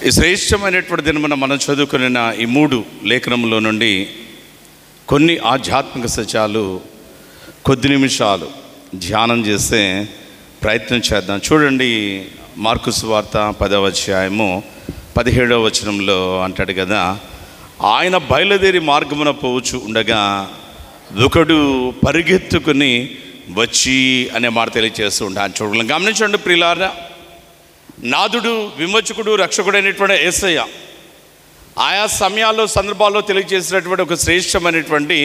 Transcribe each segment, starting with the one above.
ఈ శ్రేష్టమైనటువంటి దినమున మనం చదువుకున్న ఈ 3 లేఖనములో నుండి కొన్ని ఆధ్యాత్మిక సత్యాలు కొద్ది నిమిషాలు ధ్యానం చేసే ప్రయత్నం చేద్దాం. చూడండి, మార్కు సువార్త 10వ అధ్యాయము 17వ వచనంలో అంటాడు కదా, ఆయన బయలుదేరి మార్గమున పోవచ్చు ఉండగా ఒకడు పరిగెత్తుకుని వచ్చి అనే మాట తెలియజేస్తూ ఉంటాను. చూడండి, గమనించండి ప్రియులారా, నాథుడు, విమోచకుడు, రక్షకుడు అయినటువంటి యేసయ్య ఆయా సమయాల్లో సందర్భాల్లో తెలియజేసినటువంటి ఒక శ్రేష్టమైనటువంటి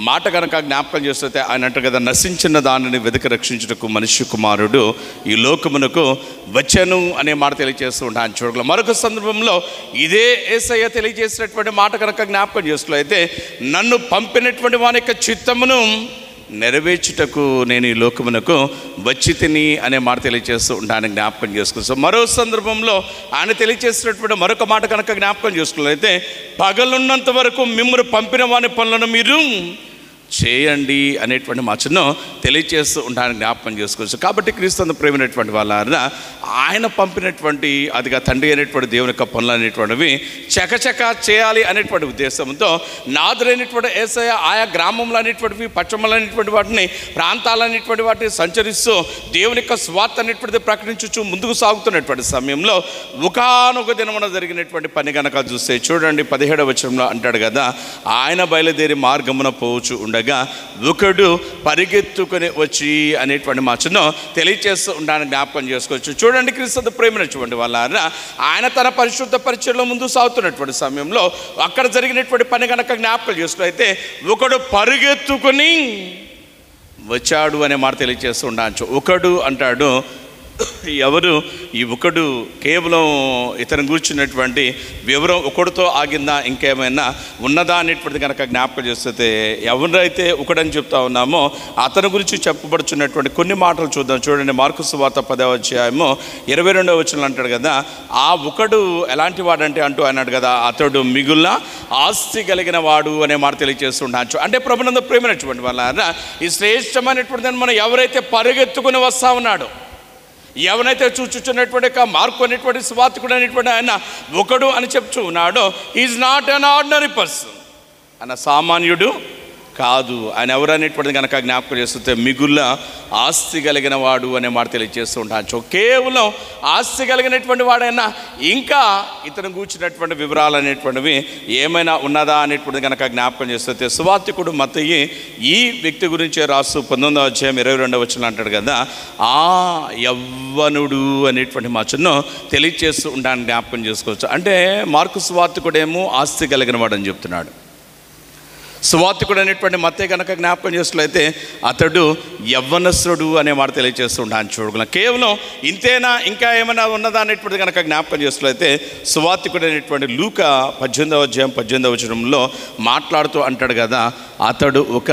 మాట కనుక జ్ఞాపకం చేస్తే ఆయన అంటారు కదా, నశించిన దానిని వెతికి రక్షించుటకు మనిషి కుమారుడు ఈ లోకమునకు వచ్చాను అనే మాట తెలియజేస్తూ ఉంటాను. చూడగల మరొక సందర్భంలో ఇదే యేసయ్య తెలియజేసినటువంటి మాట కనుక జ్ఞాపకం చేస్తున్నట్లయితే, నన్ను పంపినటువంటి వాని యొక్క చిత్తమును నెరవేర్చుటకు నేను ఈ లోకమునకు వచ్చి తిని అనే మాట తెలియజేస్తూ ఉంటాను, జ్ఞాపకం చేసుకుని. సో మరో సందర్భంలో ఆయన తెలియజేసినటువంటి మరొక మాట కనుక జ్ఞాపకం చేసుకున్నట్లయితే, పగలున్నంత వరకు మిమ్మల్ని పంపిన వాని పనులను మీరు చేయండి అనేటువంటి మాటను తెలియజేస్తూ ఉంటాను, జ్ఞాపకం చేసుకోవచ్చు. కాబట్టి క్రీస్తు ప్రేమైనటువంటి వాళ్ళ ఆయన పంపినటువంటి అదిగా తండ్రి అనేటువంటి దేవుని యొక్క పనులు అనేటువంటివి చకచక చేయాలి అనేటువంటి ఉద్దేశంతో నాదులైనటువంటి యేసయ్య ఆయా గ్రామంలో అనేటువంటివి, పట్టణంలో అనేటువంటి వాటిని, ప్రాంతాలనేటువంటి వాటిని సంచరిస్తూ దేవుని యొక్క స్వార్థ అనేటువంటిది ప్రకటించుచు ముందుకు సాగుతున్నటువంటి సమయంలో ఒకానొక దినమున జరిగినటువంటి పని కనుక చూస్తే చూడండి, 17వ వచనంలో అంటాడు కదా, ఆయన బయలుదేరి మార్గమున పోవచ్చు ఉండగా ఒకడు పరిగెత్తుకుని వచ్చి అనేటువంటి మాటను తెలియజేస్తూ ఉండాలని జ్ఞాపకం చేసుకోవచ్చు. చూడండి, క్రీస్తు ప్రేమైనటువంటి వాళ్ళ ఆయన తన పరిశుద్ధ పరిచయంలో ముందు సాగుతున్నటువంటి సమయంలో అక్కడ జరిగినటువంటి పని కనుక జ్ఞాపకం చేసుకున్నైతే, ఒకడు పరిగెత్తుకుని వచ్చాడు అనే మాట తెలియజేస్తూ ఉండవచ్చు. ఒకడు అంటాడు, ఎవరు ఈ ఒకడు? కేవలం ఇతను కూర్చున్నటువంటి వివరం ఒకడితో ఆగిందా, ఇంకేమైనా ఉన్నదా అనేటువంటిది కనుక జ్ఞాపకం చేస్తే, ఎవరైతే ఒకడని చెప్తా ఉన్నామో అతని గురించి చెప్పబడుచున్నటువంటి కొన్ని మాటలు చూద్దాం. చూడండి, మార్కు సువార్త 10వ అధ్యాయము 22వ వచనంలో అంటాడు కదా, ఆ ఒకడు ఎలాంటి వాడంటే అంటూ అన్నాడు కదా, అతడు మిగుల ఆస్తి కలిగిన వాడు అనే మాట తెలియజేస్తుండచ్చు. అంటే ప్రభునందు ప్రేమైనటువంటి వాళ్ళ ఈ శ్రేష్టమైనటువంటి మనం ఎవరైతే పరిగెత్తుకుని వస్తా ఉన్నాడో, ఎవరైతే చూచుచున్నటువంటి మార్కు అనేటువంటి సువార్తికుడు అనేటువంటి ఆయన ఒకడు అని చెప్తూ ఉన్నాడో, is not an ordinary person, ఆయన సామాన్యుడు కాదు. ఆయన ఎవరు అనేటువంటిది కనుక జ్ఞాపకం చేస్తుంటే, మిగుల ఆస్తి కలిగిన వాడు అనే మాట తెలియజేస్తూ ఉంటాను. కేవలం ఆస్తి కలిగినటువంటి వాడైనా ఇంకా ఇతను కూర్చున్నటువంటి వివరాలు అనేటువంటివి ఏమైనా ఉన్నదా అనేటువంటిది కనుక జ్ఞాపకం చేస్తే, సువార్తికుడు మత్తయి ఈ వ్యక్తి గురించే రాస్తూ 19వ అధ్యాయం 22వ వచనం అంటాడు కదా, ఆ యవ్వనుడు అనేటువంటి మాటను తెలియజేస్తూ ఉంటాను, జ్ఞాపకం చేసుకోవచ్చు. అంటే మార్కు సువార్తికుడేమో ఆస్తి కలిగిన వాడు అని చెప్తున్నాడు. సువార్తికుడు అనేటువంటి మత్తయి కనుక జ్ఞాపకం చేసినట్లయితే అతడు యవ్వనస్తుడు అనే మాట తెలియజేస్తూ ఉంటాను. చూడగలం కేవలం ఇంతేనా, ఇంకా ఏమైనా ఉన్నదా అనేటువంటిది కనుక జ్ఞాపకం చేసినట్లయితే, సువార్తికుడు అనేటువంటి లూకా 18వ అధ్యాయం 18వ వచనంలో మాట్లాడుతూ అంటాడు కదా, అతడు ఒక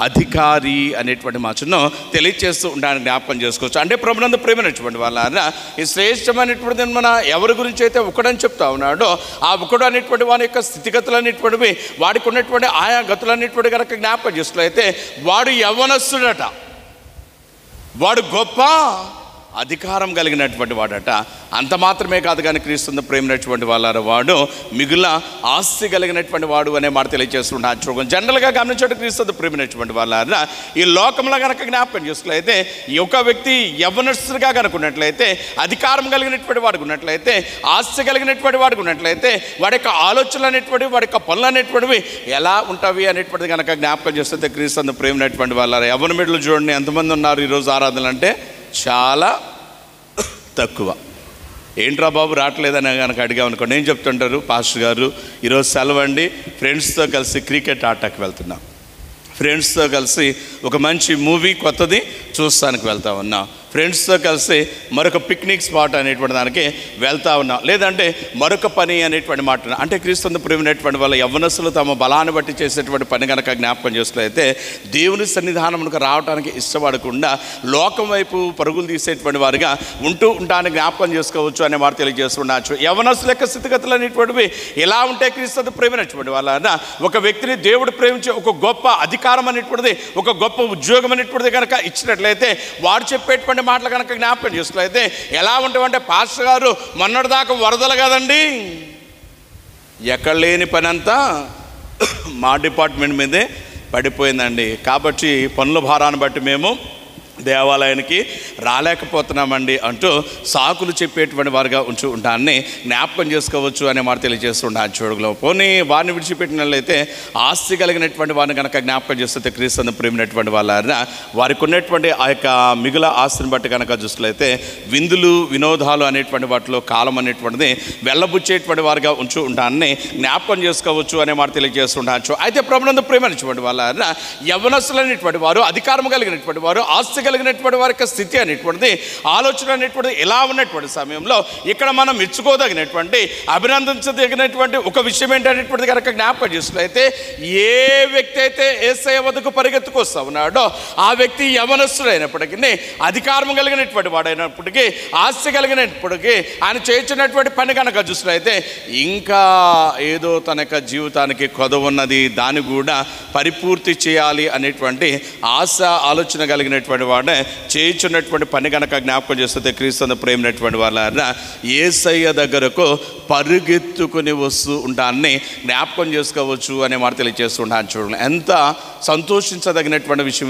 అధికారి అనేటువంటి మాటను తెలియజేస్తూ ఉంటాను, జ్ఞాపకం చేసుకోవచ్చు. అంటే ప్రభునందు ప్రేమైనటువంటి వాళ్ళ ఈ శ్రేష్టమైనటువంటి మన ఎవరి గురించి అయితే ఒకడని చెప్తా ఉన్నాడో, ఆ ఒకడు అనేటువంటి వాని యొక్క స్థితిగతులు అనేటువంటివి, వాడికి ఉన్నటువంటి ఆయా గతులన్నిటి కనుక జ్ఞాపకం చేస్తున్నట్లయితే, వాడు యవ్వనస్తుడట, వాడు గొప్ప అధికారం కలిగినటువంటి వాడట. అంత మాత్రమే కాదు కానీ క్రీస్తు ప్రేమైనటువంటి వాళ్ళ వాడు మిగుల ఆస్తి కలిగినటువంటి వాడు అనే మాట తెలియజేస్తున్నాడు. చూడండి, జనరల్గా గమనించడం క్రీస్తు ప్రేమైనటువంటి వాళ్ళ ఈ లోకంలో కనుక జ్ఞాపకం చేస్తున్నట్లయితే, ఈ ఒక వ్యక్తి యవ్వనస్తుడిగా కనుకున్నట్లయితే, అధికారం కలిగినటువంటి వాడికి ఉన్నట్లయితే, ఆస్తి కలిగినటువంటి వాడికి ఉన్నట్లయితే, వాడి యొక్క ఆలోచనలు అనేటువంటివి, వాడి యొక్క పనులు అనేటువంటివి ఎలా ఉంటాయి అనేటువంటిది కనుక జ్ఞాపకం చేస్తే, క్రీస్తు ప్రేమైనటువంటి వాళ్ళ యవ్వన బిడ్డలు చూడండి ఎంతమంది ఉన్నారు ఈరోజు ఆరాధనలు అంటే చాలా తక్కువ. ఏంట్రా బాబు రావట్లేదని కనుక అడిగామనుకోండి, ఏం చెప్తుంటారు, పాస్టర్ గారు ఈరోజు సెలవు అండి, ఫ్రెండ్స్తో కలిసి క్రికెట్ ఆటకు వెళ్తున్నాం, ఫ్రెండ్స్తో కలిసి ఒక మంచి మూవీ కొత్తది చూస్తానికి వెళ్తా ఉన్నాం, ఫ్రెండ్స్తో కలిసి మరొక పిక్నిక్ స్పాట్ అనేటువంటి దానికి వెళ్తా ఉన్నాం, లేదంటే మరొక పని అనేటువంటి మాట. అంటే క్రీస్తు ప్రేమైనటువంటి వాళ్ళ యవ్వనస్తులు తమ బలాన్ని బట్టి చేసేటువంటి పని కనుక జ్ఞాపకం చేసినట్లయితే, దేవుని సన్నిధానమునకు రావడానికి ఇష్టపడకుండా లోకం వైపు పరుగులు తీసేటువంటి వారిగా ఉంటూ ఉంటానికి జ్ఞాపకం చేసుకోవచ్చు అనే మాట తెలియజేస్తుండవచ్చు. యవ్వనస్తుల యొక్క స్థితిగతులు అనేటువంటివి ఎలా ఉంటే క్రీస్తు ప్రేమైనటువంటి వాళ్ళ ఒక వ్యక్తిని దేవుడు ప్రేమించే ఒక గొప్ప అధికారం అనేటువంటిది, ఒక గొప్ప ఉద్యోగం అనేటువంటిది కనుక ఇచ్చినట్లయితే, వాడు చెప్పేటువంటి అనేటువంటి మాటలు కనుక జ్ఞాపకం చేసుకున్నట్లయితే ఎలా ఉంటామంటే, పాస్టర్ గారు మొన్నటిదాకా వరదలు కదండి, ఎక్కడ లేని పని అంతా మా డిపార్ట్మెంట్ మీదే పడిపోయిందండి, కాబట్టి పనుల భారాన్ని బట్టి మేము దేవాలయానికి రాలేకపోతున్నామండి అంటూ సాకులు చెప్పేటువంటి వారుగా ఉంటూ ఉంటాన్ని జ్ఞాపకం చేసుకోవచ్చు అనే మాట తెలియజేస్తుంటాను. చూడగలో పోనీ వారిని విడిచిపెట్టినట్లయితే ఆస్తి కలిగినటువంటి వారిని కనుక జ్ఞాపకం చేస్తే క్రీస్తుని ప్రేమినటువంటి వాళ్ళ వారికి ఉన్నటువంటి ఆ యొక్క మిగుల ఆస్తిని బట్టి కనుక చూసినట్లయితే విందులు వినోదాలు అనేటువంటి వాటిలో కాలం అనేటువంటిది వెళ్ళబుచ్చేటువంటి వారుగా ఉంటూ ఉంటాన్ని జ్ఞాపకం చేసుకోవచ్చు అనే మాట తెలియజేస్తుంటాను. అయితే ప్రభునందు ప్రేమించినటువంటి వాళ్ళ యవ్వనస్తులైనటువంటి వారు, అధికారం కలిగినటువంటి వారు, ఆస్తి కలిగినటువంటి వారి యొక్క స్థితి అనేటువంటిది, ఆలోచన అనేటువంటిది ఎలా ఉన్నటువంటి సమయంలో ఇక్కడ మనం మెచ్చుకోదగినటువంటి, అభినందించదగినటువంటి ఒక విషయం ఏంటనేటువంటిది కనుక జ్ఞాపకం చేసినట్లయితే, ఏ వ్యక్తి అయితే యేసయ్య వద్దకు పరిగెత్తుకొస్తా ఉన్నాడో ఆ వ్యక్తి యవనస్తుడైనప్పటికీ, అధికారం కలిగినటువంటి వాడైనప్పటికీ, ఆస్తి కలిగినప్పటికీ, ఆయన చేయించినటువంటి పని కనుక చూసినట్లయితే ఇంకా ఏదో తన యొక్క జీవితానికి కొదవున్నది, దాన్ని కూడా పరిపూర్తి చేయాలి అనేటువంటి ఆశ ఆలోచన కలిగినటువంటి వాడే చేయించున్నటువంటి పని కనుక జ్ఞాపకం చేస్తే క్రీస్తుని ప్రేమినటువంటి వాళ్ళ యేసయ్య దగ్గరకు పరుగెత్తుకుని వస్తూ ఉంటాన్ని జ్ఞాపకం చేసుకోవచ్చు అనే మాట తెలియజేస్తుంటాను. చూడండి, ఎంత సంతోషించదగినటువంటి విషయం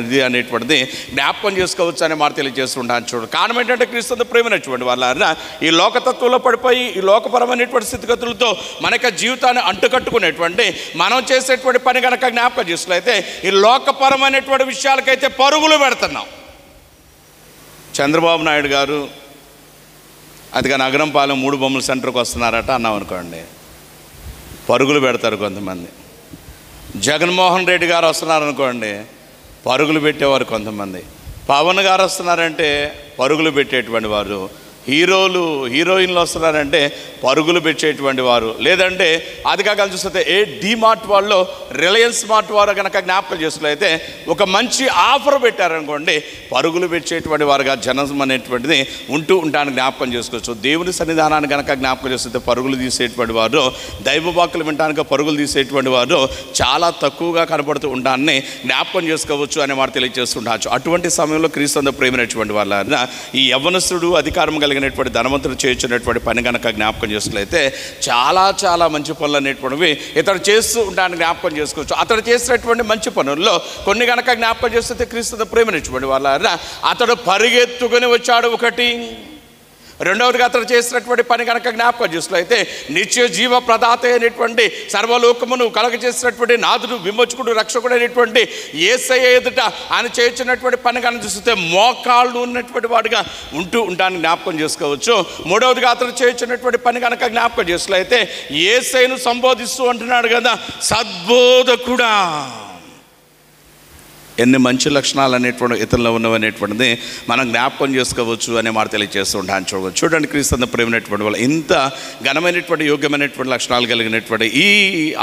ఇది అనేటువంటిది జ్ఞాపకం చేసుకోవచ్చు అనే మాట తెలియజేస్తుంటాను. చూడండి, కారణం ఏంటంటే క్రీస్తుని ప్రేమినటువంటి వాళ్ళ ఈ లోకతత్వంలో పడిపోయి ఈ లోకపరమైనటువంటి స్థితిగతులతో మన యొక్క జీవితాన్ని అంటుకట్టుకునేటువంటి మనం చేసేటువంటి పని కనుక జ్ఞాపకం చేసినట్లయితే ఈ లోకపరమైనటువంటి విషయాలకైతే పరుగులు పెడుతున్నాం. చంద్రబాబు నాయుడు గారు అదిగా నగరంపాలెం 3 బొమ్మల సెంటర్కి వస్తున్నారట అన్నాం అనుకోండి, పరుగులు పెడతారు కొంతమంది. జగన్మోహన్ రెడ్డి గారు వస్తున్నారనుకోండి, పరుగులు పెట్టేవారు కొంతమంది. పవన్ గారు వస్తున్నారంటే పరుగులు పెట్టేటువంటి వారు. హీరోలు హీరోయిన్లు వస్తున్నారంటే పరుగులు పెట్టేటువంటి వారు. లేదంటే అది కాక చూస్తే డీమార్ట్ వాళ్ళు, రిలయన్స్ మార్ట్ వారు కనుక జ్ఞాపకం చేసుకున్నట్లయితే ఒక మంచి ఆఫర్ పెట్టారనుకోండి, పరుగులు పెట్టేటువంటి వారుగా జనం అనేటువంటిది ఉంటూ ఉంటాను జ్ఞాపకం చేసుకోవచ్చు. దేవుని సన్నిధానాన్ని కనుక జ్ఞాపకం చేస్తే పరుగులు తీసేటువంటి వారు, దైవవాక్కులు వినడానికి పరుగులు తీసేటువంటి వారు చాలా తక్కువగా కనబడుతూ ఉంటానని జ్ఞాపకం చేసుకోవచ్చు అనే మాట తెలియజేస్తుండవచ్చు. అటువంటి సమయంలో క్రీస్తు ప్రేమైనటువంటి వాళ్ళ ఈ యవ్వనస్తుడు, అధికారం కలిగినటువంటి ధనవంతుడు చేయించినటువంటి పని కనుక జ్ఞాపకం చేసుకున్నట్లయితే చాలా చాలా మంచి పనులు అనేటువంటివి ఇతడు చేస్తూ ఉంటాను జ్ఞాపకం చేసుకోవచ్చు. అతడు చేసినటువంటి మంచి పనుల్లో కొన్ని కనుక జ్ఞాపకం చేస్తే క్రీస్తు ప్రేమించినటువంటి వాళ్ళ అతడు పరిగెత్తుకుని వచ్చాడు ఒకటి. రెండవదిగా అతడు చేసినటువంటి పని కనుక జ్ఞాపకం చేసినట్లయితే నిత్య జీవ ప్రదాత అయినటువంటి సర్వలోకమును కలగజేసినటువంటి నాథుడు, విమోచకుడు, రక్షకుడు అయినటువంటి యేసయ్య ఎదుట ఆయన చేయించినటువంటి పని కనుక చూస్తే మోకాళ్ళు ఉన్నటువంటి వాడుగా ఉంటూ ఉంటాను జ్ఞాపకం చేసుకోవచ్చు. మూడవదిగా అతడు చేయించినటువంటి పని కనుక జ్ఞాపకం చేసినట్లయితే యేసయ్యను సంబోధిస్తూ అంటున్నాడు కదా, సద్బోధకుడా. ఎన్ని మంచి లక్షణాలు అనేటువంటి ఇతరులో ఉన్నవనేటువంటిది మనం జ్ఞాపకం చేసుకోవచ్చు అనే మాట తెలియజేస్తూ ఉంటాను. చూడవచ్చు, చూడండి, క్రీస్తు ప్రేమైనటువంటి వాళ్ళు ఇంత ఘనమైనటువంటి యోగ్యమైనటువంటి లక్షణాలు కలిగినటువంటి ఈ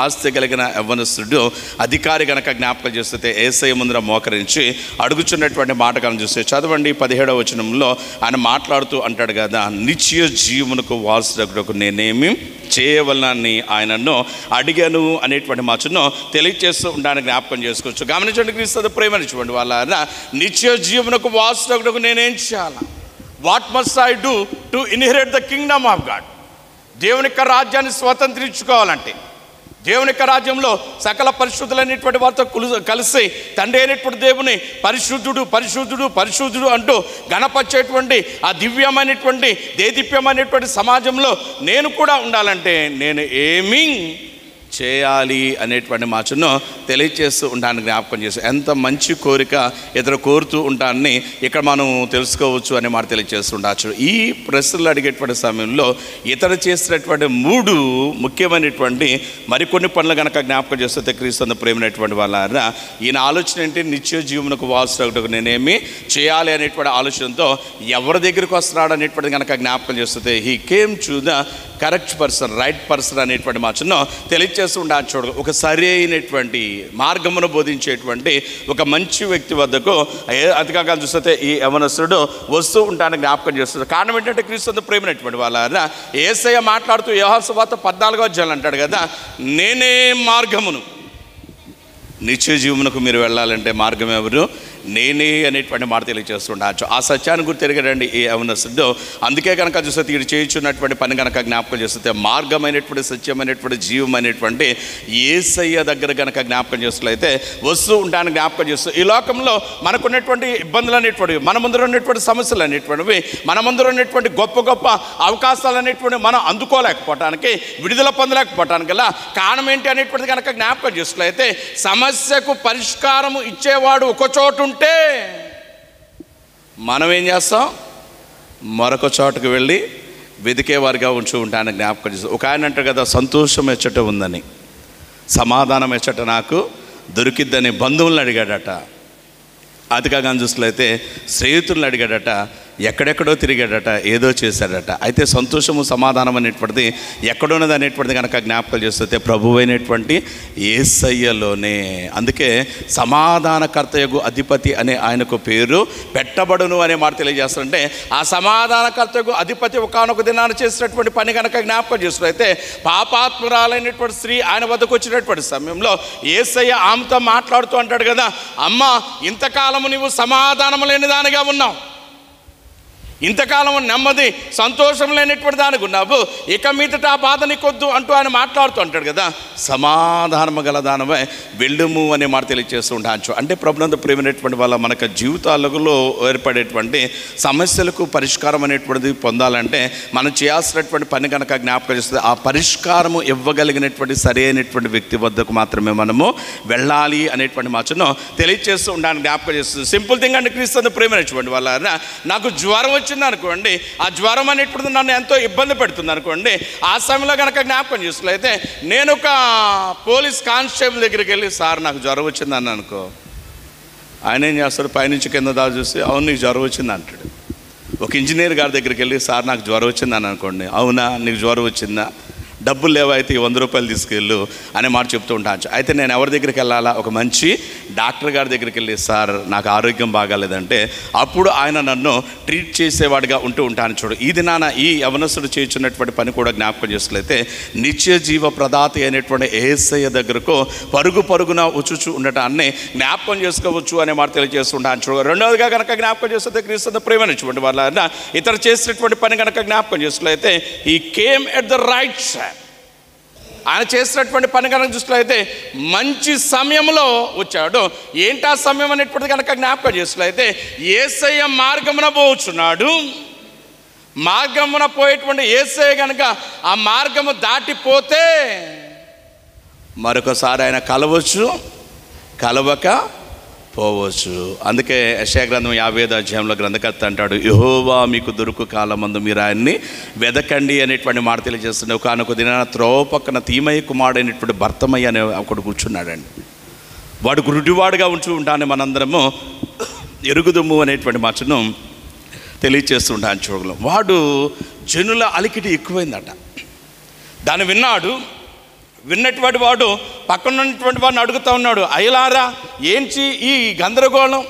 ఆస్తి కలిగిన యవ్వనస్తుడు అధికారి కనుక జ్ఞాపకం చేస్తే యేసయ్య ముందర మోకరించి అడుగుచున్నటువంటి మాట కనుక చూస్తే చదవండి 17వ వచనంలో ఆయన మాట్లాడుతూ అంటాడు కదా, నిత్య జీవమునకు వారసుడకు నేనేమి చేయవలనని ఆయనను అడిగాను అనేటువంటి మాటను తెలియజేస్తూ ఉంటాను జ్ఞాపకం చేసుకోవచ్చు. గమనించండి, క్రీస్తు ప్రేమించినటువంటి వాళ్ళ నిత్య జీవనకు వారసుడకు నేనేం చేయాలా? What must I do to inherit the Kingdom of God? దేవుని యొక్క రాజ్యాన్ని స్వతంత్రించుకోవాలంటే, దేవుని యొక్క రాజ్యంలో సకల పరిశుద్ధులైనటువంటి వారితో కలిసి తండ్రి అయినటువంటి దేవుని పరిశుద్ధుడు పరిశుద్ధుడు పరిశుద్ధుడు అంటూ గణపరిచేటువంటి ఆ దివ్యమైనటువంటి దేదీప్యమైనటువంటి సమాజంలో నేను కూడా ఉండాలంటే నేను ఏమీ చేయాలి అనేటువంటి మాటను తెలియజేస్తూ ఉంటాను జ్ఞాపకం చేసి, ఎంత మంచి కోరిక ఇతరు కోరుతూ ఉంటానని ఇక్కడ మనం తెలుసుకోవచ్చు అనే మాట తెలియజేస్తుండవచ్చు. ఈ ప్రశ్నలు అడిగేటువంటి సమయంలో ఇతరు చేసినటువంటి 3 ముఖ్యమైనటువంటి మరికొన్ని పనులు కనుక జ్ఞాపకం చేస్తే క్రీస్తు ప్రేమైనటువంటి వాళ్ళ ఈయన ఆలోచన ఏంటి? నిత్య జీవనకు వారసుడకు నేనేమి చేయాలి అనేటువంటి ఆలోచనతో ఎవరి దగ్గరికి వస్తున్నాడు అనేటువంటి కనుక జ్ఞాపకం చేస్తే he came to the correct person, right person అనేటువంటి మాటను తెలియజేస్తూ ఉండాలి. చూడ, ఒక సరైనటువంటి మార్గమును బోధించేటువంటి ఒక మంచి వ్యక్తి వద్దకు అతిగా చూస్తే ఈ యవనస్తుడు వస్తూ ఉంటానని జ్ఞాపకం చేస్తుంది. కారణం ఏంటంటే క్రీస్తు ప్రేమైనటువంటి వాళ్ళ యేసయ్య మాట్లాడుతూ యోహాను సువార్త 14వ అధ్యాయం అంటాడు కదా, నేనే మార్గమును. నిత్య జీవమునకు మీరు వెళ్ళాలంటే మార్గం ఎవరు? నేనే అనేటువంటి మాట తెలియజేస్తుండొచ్చు. ఆ సత్యాన్ని గుర్తు తిరిగాడండి ఈ యవనస్తుడు. అందుకే కనుక చూస్తే వీడు చేయించున్నటువంటి పని కనుక జ్ఞాపకం చేస్తే మార్గమైనటువంటి, సత్యమైనటువంటి, జీవమైనటువంటి యేసయ్య దగ్గర కనుక జ్ఞాపకం చేస్తున్నట్లయితే వస్తూ ఉంటాను. జ్ఞాపకం చేస్తూ ఈ లోకంలో మనకున్నటువంటి ఇబ్బందులు అనేటువంటివి, మన ముందర ఉన్నటువంటి సమస్యలు అనేటువంటివి, మన ముందర ఉన్నటువంటి గొప్ప గొప్ప అవకాశాలు అనేటువంటి మనం అందుకోలేకపోవటానికి, విడుదల పొందలేకపోవటానికి గల కారణం ఏంటి అనేటువంటిది కనుక జ్ఞాపకం చేస్తున్నట్లయితే సమస్యకు పరిష్కారం ఇచ్చేవాడు ఒక చోటు ఉంటే మనం ఏం చేస్తాం? మరొక చోటుకు వెళ్ళి వెతికేవారిగా ఉంటూ ఉంటానని జ్ఞాపకం చేస్తాం. ఒక ఆయన అంటారు కదా, సంతోషం ఎచ్చట ఉందని, సమాధానం ఎచ్చట నాకు దొరికిద్దని బంధువులను అడిగాడట. అతిగా కానీ చూసినట్లయితే స్నేహితులను అడిగాడట, ఎక్కడెక్కడో తిరిగాడట, ఏదో చేశాడట. అయితే సంతోషము, సమాధానం అనేటువంటిది ఎక్కడున్నది అనేటువంటిది కనుక జ్ఞాపకం చేస్తే ప్రభువైనటువంటి యేసయ్యలోనే. అందుకే సమాధానకర్తయగు అధిపతి అనే ఆయనకు పేరు పెట్టబడును అనే మాట తెలియజేస్తుంటే, ఆ సమాధానకర్తయగు అధిపతి ఒకానొక దినాన్ని చేసినటువంటి పని కనుక జ్ఞాపకం చేస్తున్నట్లయితే, పాపాత్మురాలైనటువంటి స్త్రీ ఆయన వద్దకు వచ్చినటువంటి సమయంలో యేసయ్య ఆమెతో మాట్లాడుతూ అంటాడు కదా, అమ్మ, ఇంతకాలము నీవు సమాధానం లేని దానిగా ఉన్నావు, ఇంతకాలం నెమ్మది సంతోషం లేనటువంటి దానికి ఉన్నావు, ఇక మీదట ఆ బాధ నీకొద్దు అంటూ ఆయన మాట్లాడుతూ అంటాడు కదా, సమాధానము గల దానమై వెళ్ళుము అనే మాట తెలియజేస్తూ ఉండవచ్చు. అంటే ప్రభునందు ప్రియమైనటువంటి వాళ్ళ మనకు జీవితాలలో ఏర్పడేటువంటి సమస్యలకు పరిష్కారం అనేటువంటిది పొందాలంటే మనం చేయాల్సినటువంటి పని కనుక జ్ఞాపకం చేస్తుంది. ఆ పరిష్కారము ఇవ్వగలిగినటువంటి సరి అయినటువంటి వ్యక్తి వద్దకు మాత్రమే మనము వెళ్ళాలి అనేటువంటి మాటను తెలియజేస్తూ ఉండడానికి జ్ఞాపకం చేస్తుంది. సింపుల్ థింగ్ అంటే క్రీస్తు ప్రియమైనటువంటి వాళ్ళ నాకు జ్వరం వచ్చింది అనుకోండి, ఆ జ్వరం అనేటువంటి నన్ను ఎంతో ఇబ్బంది పెడుతుంది అనుకోండి, ఆ సమయంలో కనుక జ్ఞాపకం చేసినట్లయితే నేను ఒక పోలీస్ కానిస్టేబుల్ దగ్గరికి వెళ్ళి, సార్ నాకు జ్వరం వచ్చింది అని అనుకో, ఆయన ఏం చేస్తాడు, పైనుంచి కింద దాకా చూసి అవును నీకు జ్వరం వచ్చింది అంటాడు. ఒక ఇంజనీర్ గారి దగ్గరికి వెళ్ళి, సార్ నాకు జ్వరం వచ్చింది అని అనుకోండి, అవునా నీకు జ్వరం వచ్చిందా, డబ్బులు లేవా, అయితే 100 రూపాయలు తీసుకెళ్ళు అనే మాట చెప్తూ ఉంటాను. అయితే నేను ఎవరి దగ్గరికి వెళ్ళాలా, ఒక మంచి డాక్టర్ గారి దగ్గరికి వెళ్ళి, సార్ నాకు ఆరోగ్యం బాగాలేదంటే అప్పుడు ఆయన నన్ను ట్రీట్ చేసేవాడిగా ఉంటూ ఉంటాను. చూడు, ఈ దినాన ఈ యవనస్తుడు చేస్తున్నటువంటి పని కూడా జ్ఞాపకం చేసినట్లయితే నిత్య జీవ ప్రదాత అయినటువంటి యేసయ్య దగ్గరకు పరుగు పరుగున వచ్చుచు ఉండటాన్ని జ్ఞాపకం చేసుకోవచ్చు అనే మాట తెలియజేస్తుంటాను. చూడు, రెండవదిగా కనుక జ్ఞాపకం చేస్తే క్రీస్తు ప్రేమనిచ్చినటువంటి వాళ్ళ ఇతరు చేసినటువంటి పని కనుక జ్ఞాపకం చేసినట్లయితే ఈ came at the right side. ఆయన చేసినటువంటి పని కనుక చూసినట్లయితే మంచి సమయంలో వచ్చాడు. ఏంటి ఆ సమయం అనేటువంటిది కనుక జ్ఞాపకం చేసినట్లయితే యేసయ్య మార్గమున పోవచ్చున్నాడు. మార్గమున పోయేటువంటి యేసయ్య కనుక ఆ మార్గము దాటిపోతే మరొకసారి ఆయన కలవచ్చు, కలవక పోవచ్చు. అందుకే యెషయా గ్రంథం 50వ అధ్యాయంలో గ్రంథకర్త అంటాడు, యెహోవా మీకు దొరుకు కాలమందు మీరు ఆయన్ని వెదకండి అనేటువంటి మాట తెలియజేస్తుంది. ఒకనొక దినాన త్రోవ పక్కన తీమయ్య కుమారుడైనటువంటి భర్తమయ్య అనే ఒకడు కూర్చున్నాడండి. వాడు గురుడివాడుగా ఉంటూ ఉంటాను మనందరము ఎరుగుదుము అనేటువంటి మాటను తెలియజేస్తుంటాను. చూడగలం, వాడు జనుల అలికిడి ఎక్కువైందట. దాన్ని విన్నటువంటి వాడు పక్కన ఉన్నటువంటి వాడిని అడుగుతూ ఉన్నాడు, అయ్యలారా ఏంటి ఈ గందరగోళం,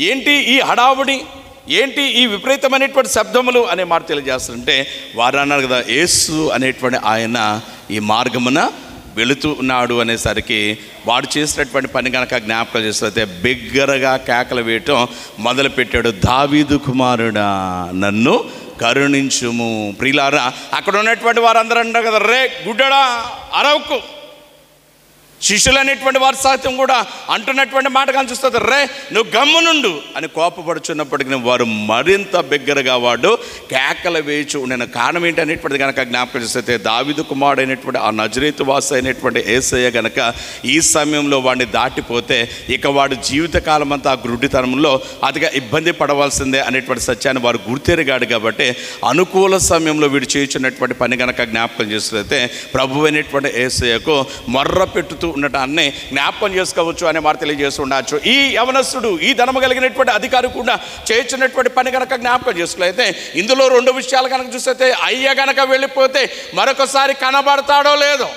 ఏంటి ఈ హడావుడి, ఏంటి ఈ విపరీతమైనటువంటి శబ్దములు అనే మాట తెలియజేస్తుంటే వారు అన్నారు కదా, యేసు అనేటువంటి ఆయన ఈ మార్గమున వెళుతూ ఉన్నాడు అనేసరికి వాడు చేసినటువంటి పని కనుక జ్ఞాపకం చేస్తే బిగ్గరగా కేకలు వేయటం మొదలుపెట్టాడు, దావీదు కుమారుడా నన్ను కరుణించుము. ప్రియులారా, అక్కడ ఉన్నటువంటి వారందరూ అంటారు కదా, రే గుడ్డడా అరవకు. శిష్యులు అనేటువంటి వారి సైతం కూడా అంటున్నటువంటి మాట కానీ చూస్తుంది, రే నువ్వు గమ్మునుండు అని కోపపడుచున్నప్పటికీ వారు మరింత బిగ్గరగా వాడు కేకలు వేయచు ఉండిన కారణం ఏంటి అనేటువంటిది కనుక జ్ఞాపకం చేస్తే దావీదు కుమారుడు అయినటువంటి ఆ నజరేతు వాసి అయినటువంటి యేసయ్య కనుక ఈ సమయంలో వాడిని దాటిపోతే ఇక వాడు జీవితకాలం అంతా ఆ గుడ్డితనంలో అతిగా ఇబ్బంది పడవలసిందే అనేటువంటి సత్యాన్ని వారు గుర్తెరిగాడు. కాబట్టి అనుకూల సమయంలో వీడు చేయుచున్నటువంటి పని కనుక జ్ఞాపకం చేస్తే ప్రభు అయినటువంటి యేసయ్యకు మొర్ర పెట్టుతూ ఉండటాన్ని జ్ఞాపకం చేసుకోవచ్చు అనే మాట తెలియజేస్తూ ఉండవచ్చు. ఈ యవనస్తుడు ఈ ధనము కలిగినటువంటి అధికారి కూడా చేయించినటువంటి పని కనుక జ్ఞాపకం చేసుకున్నట్లయితే ఇందులో 2 విషయాలు కనుక చూస్తే అయ్య కనుక వెళ్ళిపోతే మరొకసారి కనబడతాడో లేదో.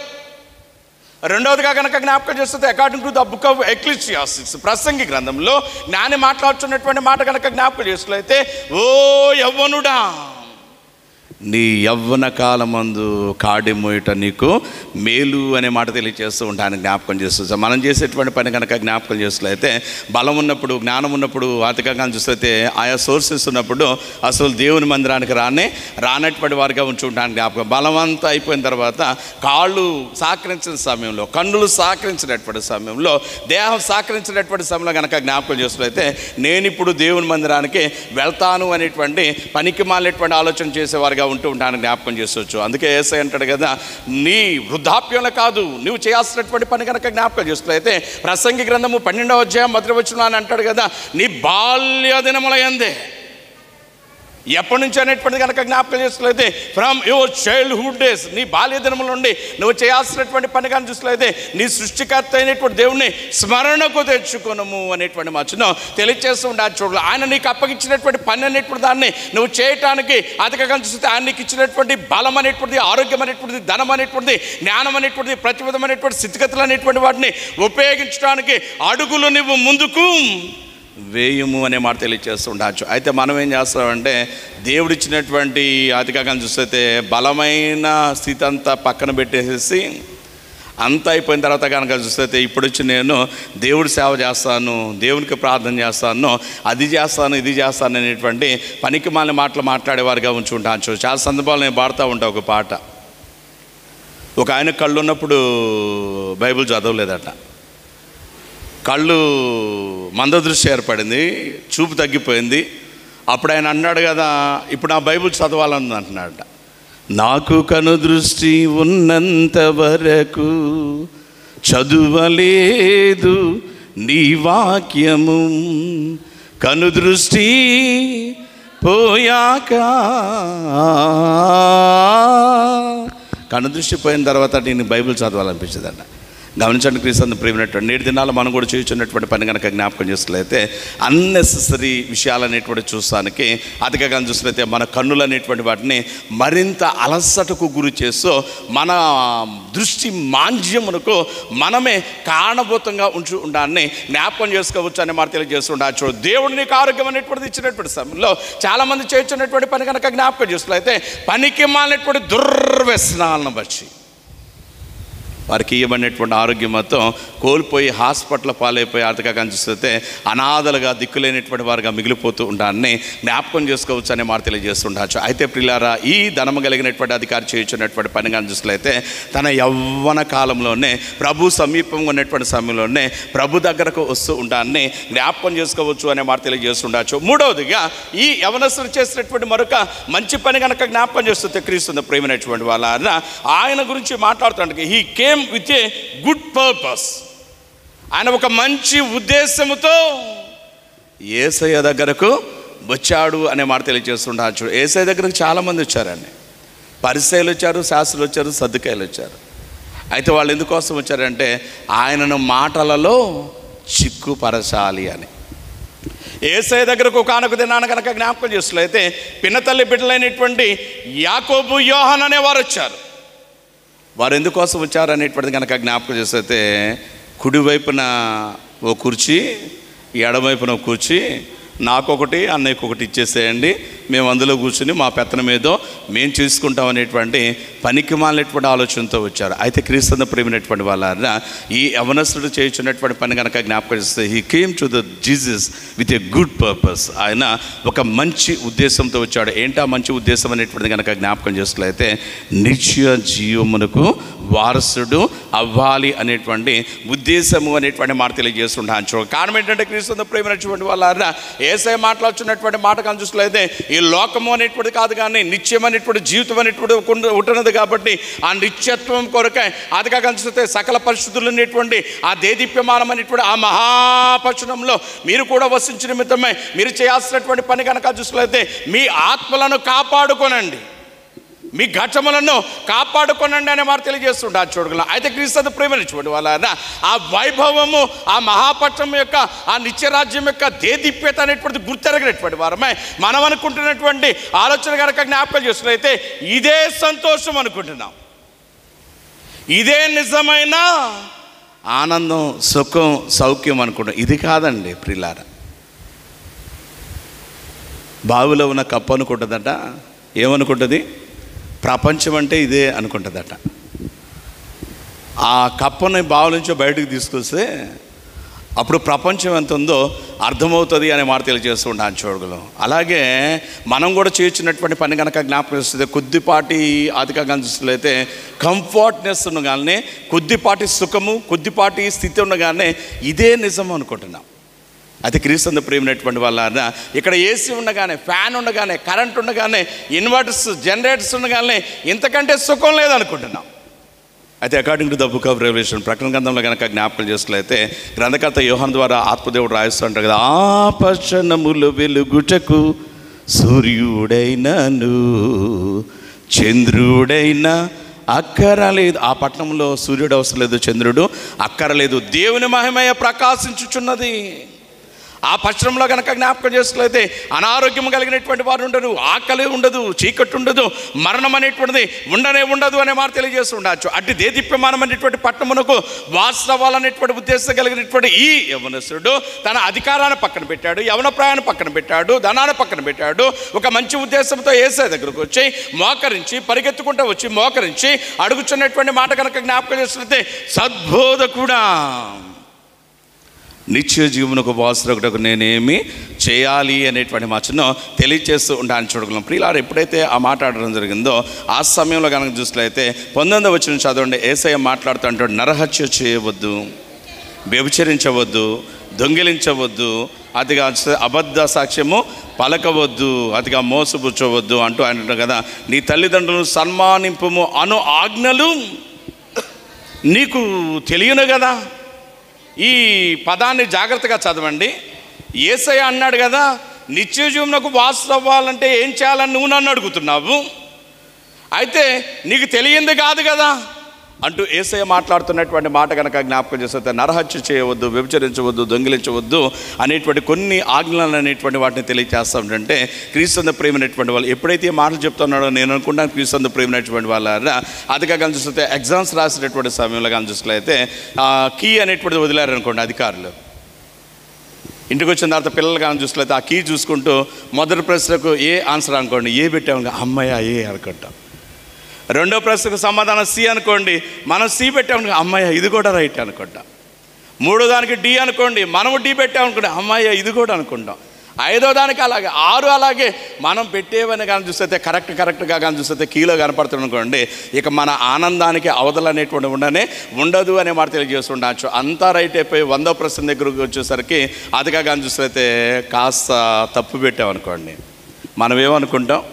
రెండవదిగా కనుక జ్ఞాపకం చేస్తే according to the book of Ecclesiastes ప్రసంగి గ్రంథంలో జ్ఞాని మాట్లాడుతున్నటువంటి మాట కనుక జ్ఞాపకం చేసుకున్నట్లయితే, ఓ యవ్వనుడా నీ యవ్వన కాలమందు కాడి మోయట నీకు మేలు అనే మాట తెలియజేస్తూ ఉంటాను, జ్ఞాపకం చేస్తూ. మనం చేసేటువంటి పని కనుక జ్ఞాపకం చేస్తున్నట్లయితే, బలం ఉన్నప్పుడు, జ్ఞానం ఉన్నప్పుడు, ఆర్థికంగా చూస్తే ఆయా సోర్సెస్ ఉన్నప్పుడు అసలు దేవుని మందిరానికి రానటువంటి వారిగా ఉంచి ఉంటాను జ్ఞాపకం. బలమంతా అయిపోయిన తర్వాత కాళ్ళు సహకరించిన సమయంలో, కన్నులు సహకరించినటువంటి సమయంలో, దేహం సహకరించినటువంటి సమయంలో కనుక జ్ఞాపకం చేస్తున్నట్లయితే, నేను ఇప్పుడు దేవుని మందిరానికి వెళ్తాను అనేటువంటి పనికి మాలినటువంటి ఆలోచన చేసేవారుగా ఉంటూ ఉంటాను జ్ఞాపకం చేసుకోవచ్చు. అందుకే యేసయ్య అంటాడు కదా, నీ వృద్ధాప్యంలో కాదు నువ్వు చేయాల్సినటువంటి పని కనుక జ్ఞాపకం చేసుకున్నట్లయితే, ప్రసంగి గ్రంథము 12వ అధ్యాయం 10వ వచనం అని అంటాడు కదా, నీ బాల్య దినముల యందే. ఎప్పటి నుంచి అనేటువంటిది కనుక జ్ఞాపకం చేస్తున్నట్లయితే, ఫ్రమ్ యువర్ చైల్డ్హుడ్ డేస్, నీ బాల్య దినముల నుండి నువ్వు చేయాల్సినటువంటి పని కానీ చూసినట్లయితే, నీ సృష్టికర్త అయినటువంటి దేవుణ్ణి స్మరణకు తెచ్చుకొనుము అనేటువంటి మచ్చను తెలియజేస్తూ ఉండాలి. చూడాలి, ఆయన నీకు అప్పగించినటువంటి పని అనేటువంటి దాన్ని నువ్వు చేయటానికి అధికంగా చూస్తే, ఆయన నీకు ఇచ్చినటువంటి బలం అనేటువంటిది, ఆరోగ్యం అనేటువంటిది, ధనం అనేటువంటిది, జ్ఞానం అనేటువంటిది, ప్రతివిధమైనటువంటి స్థితిగతులు అనేటువంటి వాటిని ఉపయోగించడానికి అడుగులు నువ్వు ముందుకు వేయము అనే మాట తెలియజేస్తూ ఉండవచ్చు. అయితే మనం ఏం చేస్తామంటే, దేవుడిచ్చినటువంటి అధికంగా చూస్తే బలమైన స్థితి అంతా పక్కన పెట్టేసేసి, అంతా అయిపోయిన తర్వాత కనుక చూస్తే, ఇప్పుడు వచ్చి నేను దేవుడి సేవ చేస్తాను, దేవునికి ప్రార్థన చేస్తాను, అది చేస్తాను, ఇది చేస్తాను అనేటువంటి పనికి మాలిన మాటలు మాట్లాడేవారుగా ఉంచి ఉంటాను. చాలా సందర్భాలు నేను పాడుతూ ఉంటాను. ఒక పాట, ఒక ఆయన కళ్ళు ఉన్నప్పుడు బైబిల్ చదవలేదట, కళ్ళు మందదృష్టి ఏర్పడింది, చూపు తగ్గిపోయింది. అప్పుడు ఆయన అన్నాడు కదా, ఇప్పుడు నా బైబిల్ చదవాలని అంటున్నాడట. నాకు కను దృష్టి ఉన్నంత వరకు చదువలేదు నీ వాక్యము, కను దృష్టి పోయాక, కను దృష్టి పోయిన తర్వాత నేను బైబిల్ చదవాలనిపించదట. గమనించండి క్రీస్తు ప్రేమైనటువంటి నేటి దినాల్లో మనం కూడా చేస్తున్నటువంటి పని కనుక జ్ఞాపకం చేసినట్లయితే, అన్నెసెసరీ విషయాలు అనేటువంటి చూస్తానికి అధికంగా చూసినట్లయితే మన కన్నులు అనేటువంటి వాటిని మరింత అలసటకు గురి చేస్తూ, మన దృష్టి మాంద్యమునకు మనమే కారణభూతంగా ఉంచి ఉండాలని జ్ఞాపకం చేసుకోవచ్చు అనే మాట తెలియజేస్తుండవచ్చు. దేవుడు నీకు ఆరోగ్యం అనేటువంటిది ఇచ్చినటువంటి సమయంలో చాలామంది చేస్తున్నటువంటి పని కనుక జ్ఞాపకం చేసినట్లయితే, పనికి మాలినటువంటి దుర్వ్యసనాలను బట్టి వారికి ఇవ్వబడినటువంటి ఆరోగ్యం మొత్తం కోల్పోయి హాస్పిటల్ పాలైపోయి ఆర్థికంగా చూస్తే అనాథలుగా దిక్కులేనటువంటి వారుగా మిగిలిపోతూ ఉంటారని జ్ఞాపకం చేసుకోవచ్చు అనే మాట తెలియజేస్తుండవచ్చు. అయితే ప్రియులారా, ఈ ధనము కలిగినటువంటి అధికారి చేయించినటువంటి పని కానీ చూసినట్లయితే, తన యవ్వన కాలంలోనే ప్రభు సమీపంగా ఉన్నటువంటి సమయంలోనే ప్రభు దగ్గరకు వస్తూ ఉంటారని జ్ఞాపకం చేసుకోవచ్చు అనే మాట తెలియజేస్తుండవచ్చు. మూడవదిగా, ఈ యవనస్తులు చేసినటువంటి మరొక మంచి పని కనుక జ్ఞాపకం చేస్తుంది క్రీస్తు ప్రేమైనటువంటి వాళ్ళ ఆయన గురించి మాట్లాడుతానికి, he came with a good purpose. ఆయన ఒక మంచి ఉద్దేశముతో యేసయ్య దగ్గరకు వచ్చాడు అనే మాట తెలియజేస్తుండవచ్చు. యేసయ్య దగ్గరకు చాలామంది వచ్చారండి. పరిసయ్యులు వచ్చారు, శాస్త్రులు వచ్చారు, సద్దుకాయలు వచ్చారు. అయితే వాళ్ళు ఎందుకోసం వచ్చారంటే, ఆయనను మాటలలో చిక్కుపరచాలి అని. యేసయ్య దగ్గరకు ఒకనొక దినాన కనుక జ్ఞాపకం చేస్తున్నట్లయితే, పినతల్లి బిడ్డలైనటువంటి యాకోబు, యోహాను అనేవారు వచ్చారు. వారు ఎందుకోసం వచ్చారు అనేటువంటిది కనుక జ్ఞాపకం చేస్తే, కుడివైపున ఓ కుర్చీ, ఎడమవైపున ఓ కుర్చీ, నాకొకటి అన్నయ్యకొకటి ఇచ్చేసేయండి, మేము అందులో కూర్చుని మా పెత్తనం ఏదో మేము చేసుకుంటాం అనేటువంటి పనికి మాలినటువంటి ఆలోచనతో వచ్చారు. అయితే క్రీస్తు ప్రేమైనటువంటి వాళ్ళ ఈ యవనస్తుడు చేయించున్నటువంటి పని కనుక జ్ఞాపకం చేస్తే, he came to the Jesus with a good purpose. ఆయన ఒక మంచి ఉద్దేశంతో వచ్చాడు. ఏంటా మంచి ఉద్దేశం అనేటువంటిది కనుక జ్ఞాపకం చేసినట్లయితే, నిత్య జీవమునకు వారసుడు అవ్వాలి అనేటువంటి ఉద్దేశము అనేటువంటి మాట తెలియజేస్తుంటాను. కారణం ఏంటంటే, క్రీస్తు ప్రేమైనటువంటి వాళ్ళ యేసయ్య మాట్లాడుతున్నటువంటి మాట కానీ చూసినట్లయితే, ఈ లోకము అనేటువంటిది కాదు కానీ నిత్యం అనేటువంటి జీవితం అనేటువంటి ఉంటున్నది కాబట్టి, ఆ నిత్యత్వం కొరకై అదిగా కనిపిస్తే సకల పరిశుద్ధులు అనేటువంటి ఆ దేదీప్యమానం అనేటువంటి ఆ మహాపక్షణంలో మీరు కూడా వసించిన నిమిత్తమై మీరు చేయాల్సినటువంటి పని కనుక చూసినట్లయితే, మీ ఆత్మలను కాపాడుకోనండి, మీ ఘటములను కాపాడుకోనండి అనే మాట తెలియజేస్తుంటారు. చూడగల అయితే క్రీస్తు ప్రేమించుకోండి వాళ్ళ ఆ వైభవము, ఆ మహాపట్నం యొక్క ఆ నిత్యరాజ్యం యొక్క దేదీప్యత అనేటువంటి గుర్తెరగినటువంటి వారమే మనం అనుకుంటున్నటువంటి ఆలోచన కనుక జ్ఞాపకం చేస్తున్నట్లయితే, ఇదే సంతోషం అనుకుంటున్నాం, ఇదే నిజమైన ఆనందం, సుఖం, సౌఖ్యం అనుకుంటాం. ఇది కాదండి ప్రియులారా. బావిలో ఉన్న కప్పు అనుకుంటుందట, ఏమనుకుంటుంది? ప్రపంచం అంటే ఇదే అనుకుంటుందట. ఆ కప్పని బావి నుంచి బయటకు తీసుకొస్తే అప్పుడు ప్రపంచం ఎంత ఉందో అర్థమవుతుంది అనే మాట తెలియజేస్తూ ఉంటాను చూడగలం. అలాగే మనం కూడా చేయించినటువంటి పని కనుక జ్ఞాపకం చేస్తుంది, కొద్దిపాటి ఆర్థికంగా చూసినట్లయితే కంఫర్ట్నెస్ ఉండగానే, కొద్దిపాటి సుఖము, కొద్దిపాటి స్థితి ఉండగానే ఇదే నిజం అనుకుంటున్నాం. అది క్రీస్తు ప్రేమైనటువంటి వాళ్ళ ఇక్కడ ఏసీ ఉండగానే, ఫ్యాన్ ఉండగానే, కరెంట్ ఉండగానే, ఇన్వర్టర్స్, జనరేటర్స్ ఉండగానే ఇంతకంటే సుఖం లేదనుకుంటున్నాం. అయితే according to the book of revolution, ప్రకటన గ్రంథంలో కనుక జ్ఞాపకం చేసినట్లయితే గ్రంథకర్త యోహాను ద్వారా ఆత్మదేవుడు రాయిస్తూ ఉంటారు కదా, ఆపశనములు వెలుగుటకు సూర్యుడైనను చంద్రుడైనా అక్కరలేదు. ఆ పట్టణంలో సూర్యుడు అవసరం లేదు, చంద్రుడు అక్కరలేదు, దేవుని మహిమయ ప్రకాశించుచున్నది. ఆ పట్టణంలో కనుక జ్ఞాపకం చేసినట్లయితే అనారోగ్యం కలిగినటువంటి వారు ఉండరు, ఆకలి ఉండదు, చీకటి ఉండదు, మరణం అనేటువంటిది ఉండదు అనే మాట తెలియజేస్తూ ఉండొచ్చు. అటు దేదీప్యమానం అనేటువంటి పట్టణమునకు వాస్తవాలనేటువంటి ఉద్దేశం కలిగినటువంటి ఈ యవనస్తుడు తన అధికారాన్ని పక్కన పెట్టాడు, యవన ప్రాయాన్ని పక్కన పెట్టాడు, ధనాన్ని పక్కన పెట్టాడు. ఒక మంచి ఉద్దేశంతో యేసయ్య దగ్గరకు వచ్చి మోకరించి, పరిగెత్తుకుంటూ వచ్చి మోకరించి అడుగుచున్నటువంటి మాట కనుక జ్ఞాపకం చేసినట్లయితే, సద్బోధకుడా, నిత్య జీవనకు వాసులకు నేనేమి చేయాలి అనేటువంటి మాటను తెలియజేస్తూ ఉంటాను చూడగలం. ప్రియులారా, ఎప్పుడైతే ఆ మాట్లాడడం జరిగిందో ఆ సమయంలో కనుక చూసినట్లయితే 19వ వచనం చదవండి. యేసయ్య మాట్లాడుతూ అంటాడు, నరహత్య చేయవద్దు, వ్యభిచరించవద్దు, దొంగిలించవద్దు, అతిగా అబద్ధ సాక్ష్యము పలకవద్దు, అతిగా మోసపుచ్చవద్దు అంటూ అంటాడు కదా. నీ తల్లిదండ్రులను సన్మానింపుము అను ఆజ్ఞలు నీకు తెలియను కదా. ఈ పదాన్ని జాగ్రత్తగా చదవండి. యేసయ్య అన్నాడు కదా, నిత్య జీవనకు వారసు అవ్వాలంటే ఏం చేయాలని నువ్వు నన్ను అడుగుతున్నావు, అయితే నీకు తెలియంది కాదు కదా అంటూ యేసయ్య మాట్లాడుతున్నటువంటి మాట కనుక జ్ఞాపకం చేస్తే, నరహత్య చేయవద్దు, వ్యభిచరించవద్దు, దొంగిలించవద్దు అనేటువంటి కొన్ని ఆజ్ఞలు అనేటువంటి వాటిని తెలియజేస్తామంటే, క్రీస్తు ప్రేమైనటువంటి వాళ్ళు ఎప్పుడైతే ఈ మాటలు చెప్తున్నాడో నేను అనుకుంటాను క్రీస్తు ప్రేమైనటువంటి వాళ్ళ అదిగా కానీ చూస్తే ఎగ్జామ్స్ రాసేటటువంటి సమయంలో కానీ చూసినట్లయితే కీ అనేటువంటిది వదిలేరనుకోండి అధికారులు. ఇంటికి వచ్చిన తర్వాత పిల్లలు కానీ చూసినట్లయితే ఆ కీ చూసుకుంటూ మొదటి ప్రశ్నకు ఏ ఆన్సర్ అనుకోండి, ఏ పెట్టాము, అమ్మాయి ఏ అనుకుంటాం. రెండో ప్రశ్నకు సమాధానం సి అనుకోండి, మనం సి పెట్టామనుకో, అమ్మాయి ఇది కూడా రైట్ అనుకుంటాం. మూడో దానికి డి అనుకోండి, మనము డి పెట్టామనుకోండి, అమ్మాయి ఇది కూడా అనుకుంటాం. ఐదో దానికి అలాగే, 6 అలాగే మనం పెట్టేవని కానీ చూస్తే కరెక్ట్గా కానీ చూస్తే కీలో కనపడుతుంది అనుకోండి, ఇక మన ఆనందానికి అవధులు అనేటువంటి ఉండదు అనే మాట తెలియజేస్తుండొచ్చు. అంతా రైట్ అయిపోయి 100వ ప్రశ్న దగ్గరకు వచ్చేసరికి అదిగా కానీ చూస్తే కాస్త తప్పు పెట్టామనుకోండి, మనమేమనుకుంటాం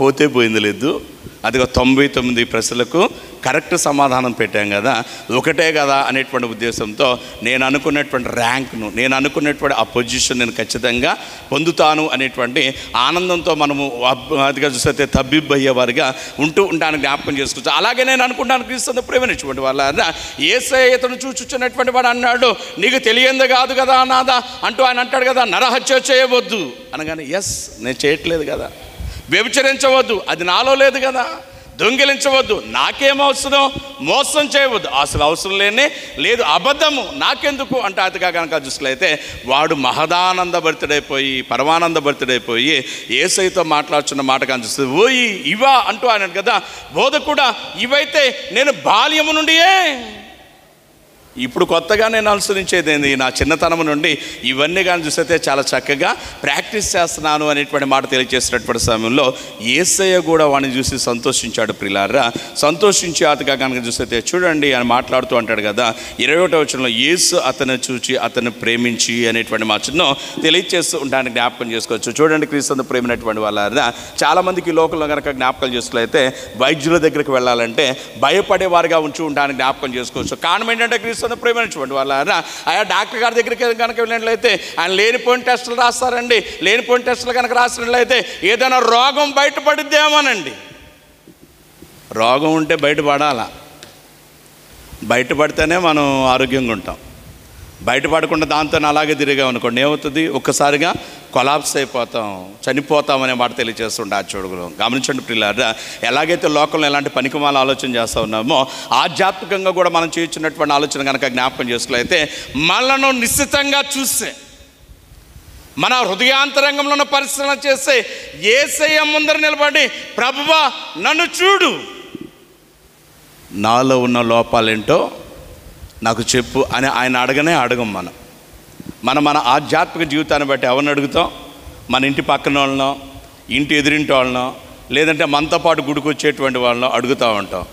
పోతే పోయింది లేదు, అదిగా 99 ప్రశ్నలకు కరెక్ట్ సమాధానం పెట్టాం కదా, ఒకటే కదా అనేటువంటి ఉద్దేశంతో నేను అనుకున్నటువంటి ర్యాంక్ను, నేను అనుకున్నటువంటి ఆ పొజిషన్ నేను ఖచ్చితంగా పొందుతాను అనేటువంటి ఆనందంతో మనము అదిగా చూస్తే తబ్బిబ్బయ్యే వారిగా ఉంటూ ఉంటాను జ్ఞాపకం చేసుకోవచ్చు. అలాగే నేను అనుకుంటాను క్రీస్తు ప్రేమైనటువంటి వాళ్ళ యేసయ్య ఇతను చూచుచున్నటువంటి వాడు అన్నాడు, నీకు తెలియంది కాదు కదా నాదా అంటూ ఆయన అంటాడు కదా, నరహత్య చేయవద్దు అనగానే ఎస్ నేను చేయట్లేదు కదా, వ్యభిచరించవద్దు అది నాలో లేదు కదా, దొంగిలించవద్దు నాకేమవసరం, మోసం చేయవద్దు అసలు అవసరం లేదు, అబద్ధము నాకెందుకు అంటే అతిగా కనుక చూసినట్లయితే వాడు మహదానంద భరితుడైపోయి, పరమానంద భరితుడైపోయి యేసయ్యతో మాట్లాడుతున్న మాట కానీ చూస్తే, ఓయి ఇవా అంటూ ఆయన కదా, బోధకుడా ఇవైతే నేను బాల్యము నుండియే, ఇప్పుడు కొత్తగా నేను అనుసరించేది ఏంది, నా చిన్నతనం నుండి ఇవన్నీ కానీ చూస్తే చాలా చక్కగా ప్రాక్టీస్ చేస్తున్నాను అనేటువంటి మాట తెలియజేసినటువంటి సమయంలో యేసయ్య కూడా వాడిని చూసి సంతోషించాడు. ప్రియులారా, సంతోషించి అతగా కనుక చూస్తే చూడండి ఆయన మాట్లాడుతూ అంటాడు కదా 21వ వచనంలో, యేసు అతను చూచి అతను ప్రేమించి అనేటువంటి మాటను తెలియజేస్తూ ఉంటాను జ్ఞాపకం చేసుకోవచ్చు. చూడండి క్రీస్తు ప్రేమైనటువంటి వాళ్ళ చాలామందికి ఈ లోకంలో కనుక జ్ఞాపకం చేసుకున్నట్లయితే వైద్యుల దగ్గరికి వెళ్ళాలంటే భయపడేవారుగా ఉంచి ఉంటాను జ్ఞాపకం చేసుకోవచ్చు. కారణం ఏంటంటే క్రీస్తు ప్రేమైనటువంటి వాళ్ళ ఆయా డాక్టర్ గారి దగ్గరికి కనుక వెళ్ళినట్లయితే ఆయన లేనిపోయిన టెస్టులు రాస్తారండి. లేనిపోయిన టెస్టులు కనుక రాసినట్లయితే ఏదైనా రోగం బయటపడిద్దేమోనండి. రోగం ఉంటే బయటపడాలా, బయటపడితేనే మనం ఆరోగ్యంగా ఉంటాం. బయటపడకుండా దాంతో అలాగే తిరిగామనుకోండి ఏమవుతుంది, ఒక్కసారిగా కొలాప్స్ అయిపోతాం, చనిపోతామనే మాట తెలియజేస్తుండే ఆ చూడగలం. గమనించండి ప్రియులారా, ఎలాగైతే లోకంలో ఎలాంటి పనికిమాల ఆలోచన చేస్తూ ఉన్నామో ఆధ్యాత్మికంగా కూడా మనం చేయించినటువంటి ఆలోచన కనుక జ్ఞాపకం చేసుకున్నట్లయితే మనను నిశ్చితంగా చూస్తే మన హృదయాంతరంగంలో ఉన్న పరిశీలన చేస్తే యేసయ్య ముందర నిలబడి, ప్రభువా నన్ను చూడు, నాలో ఉన్న లోపాలేంటో నాకు చెప్పు అని ఆయన అడగం. మన ఆధ్యాత్మిక జీవితాన్ని బట్టి ఎవరిని అడుగుతాం? మన ఇంటి పక్కన వాళ్ళనో, ఇంటి ఎదురింటి వాళ్ళనో, లేదంటే మనతో పాటు గుడికి వచ్చేటువంటి వాళ్ళనో అడుగుతూ ఉంటాం.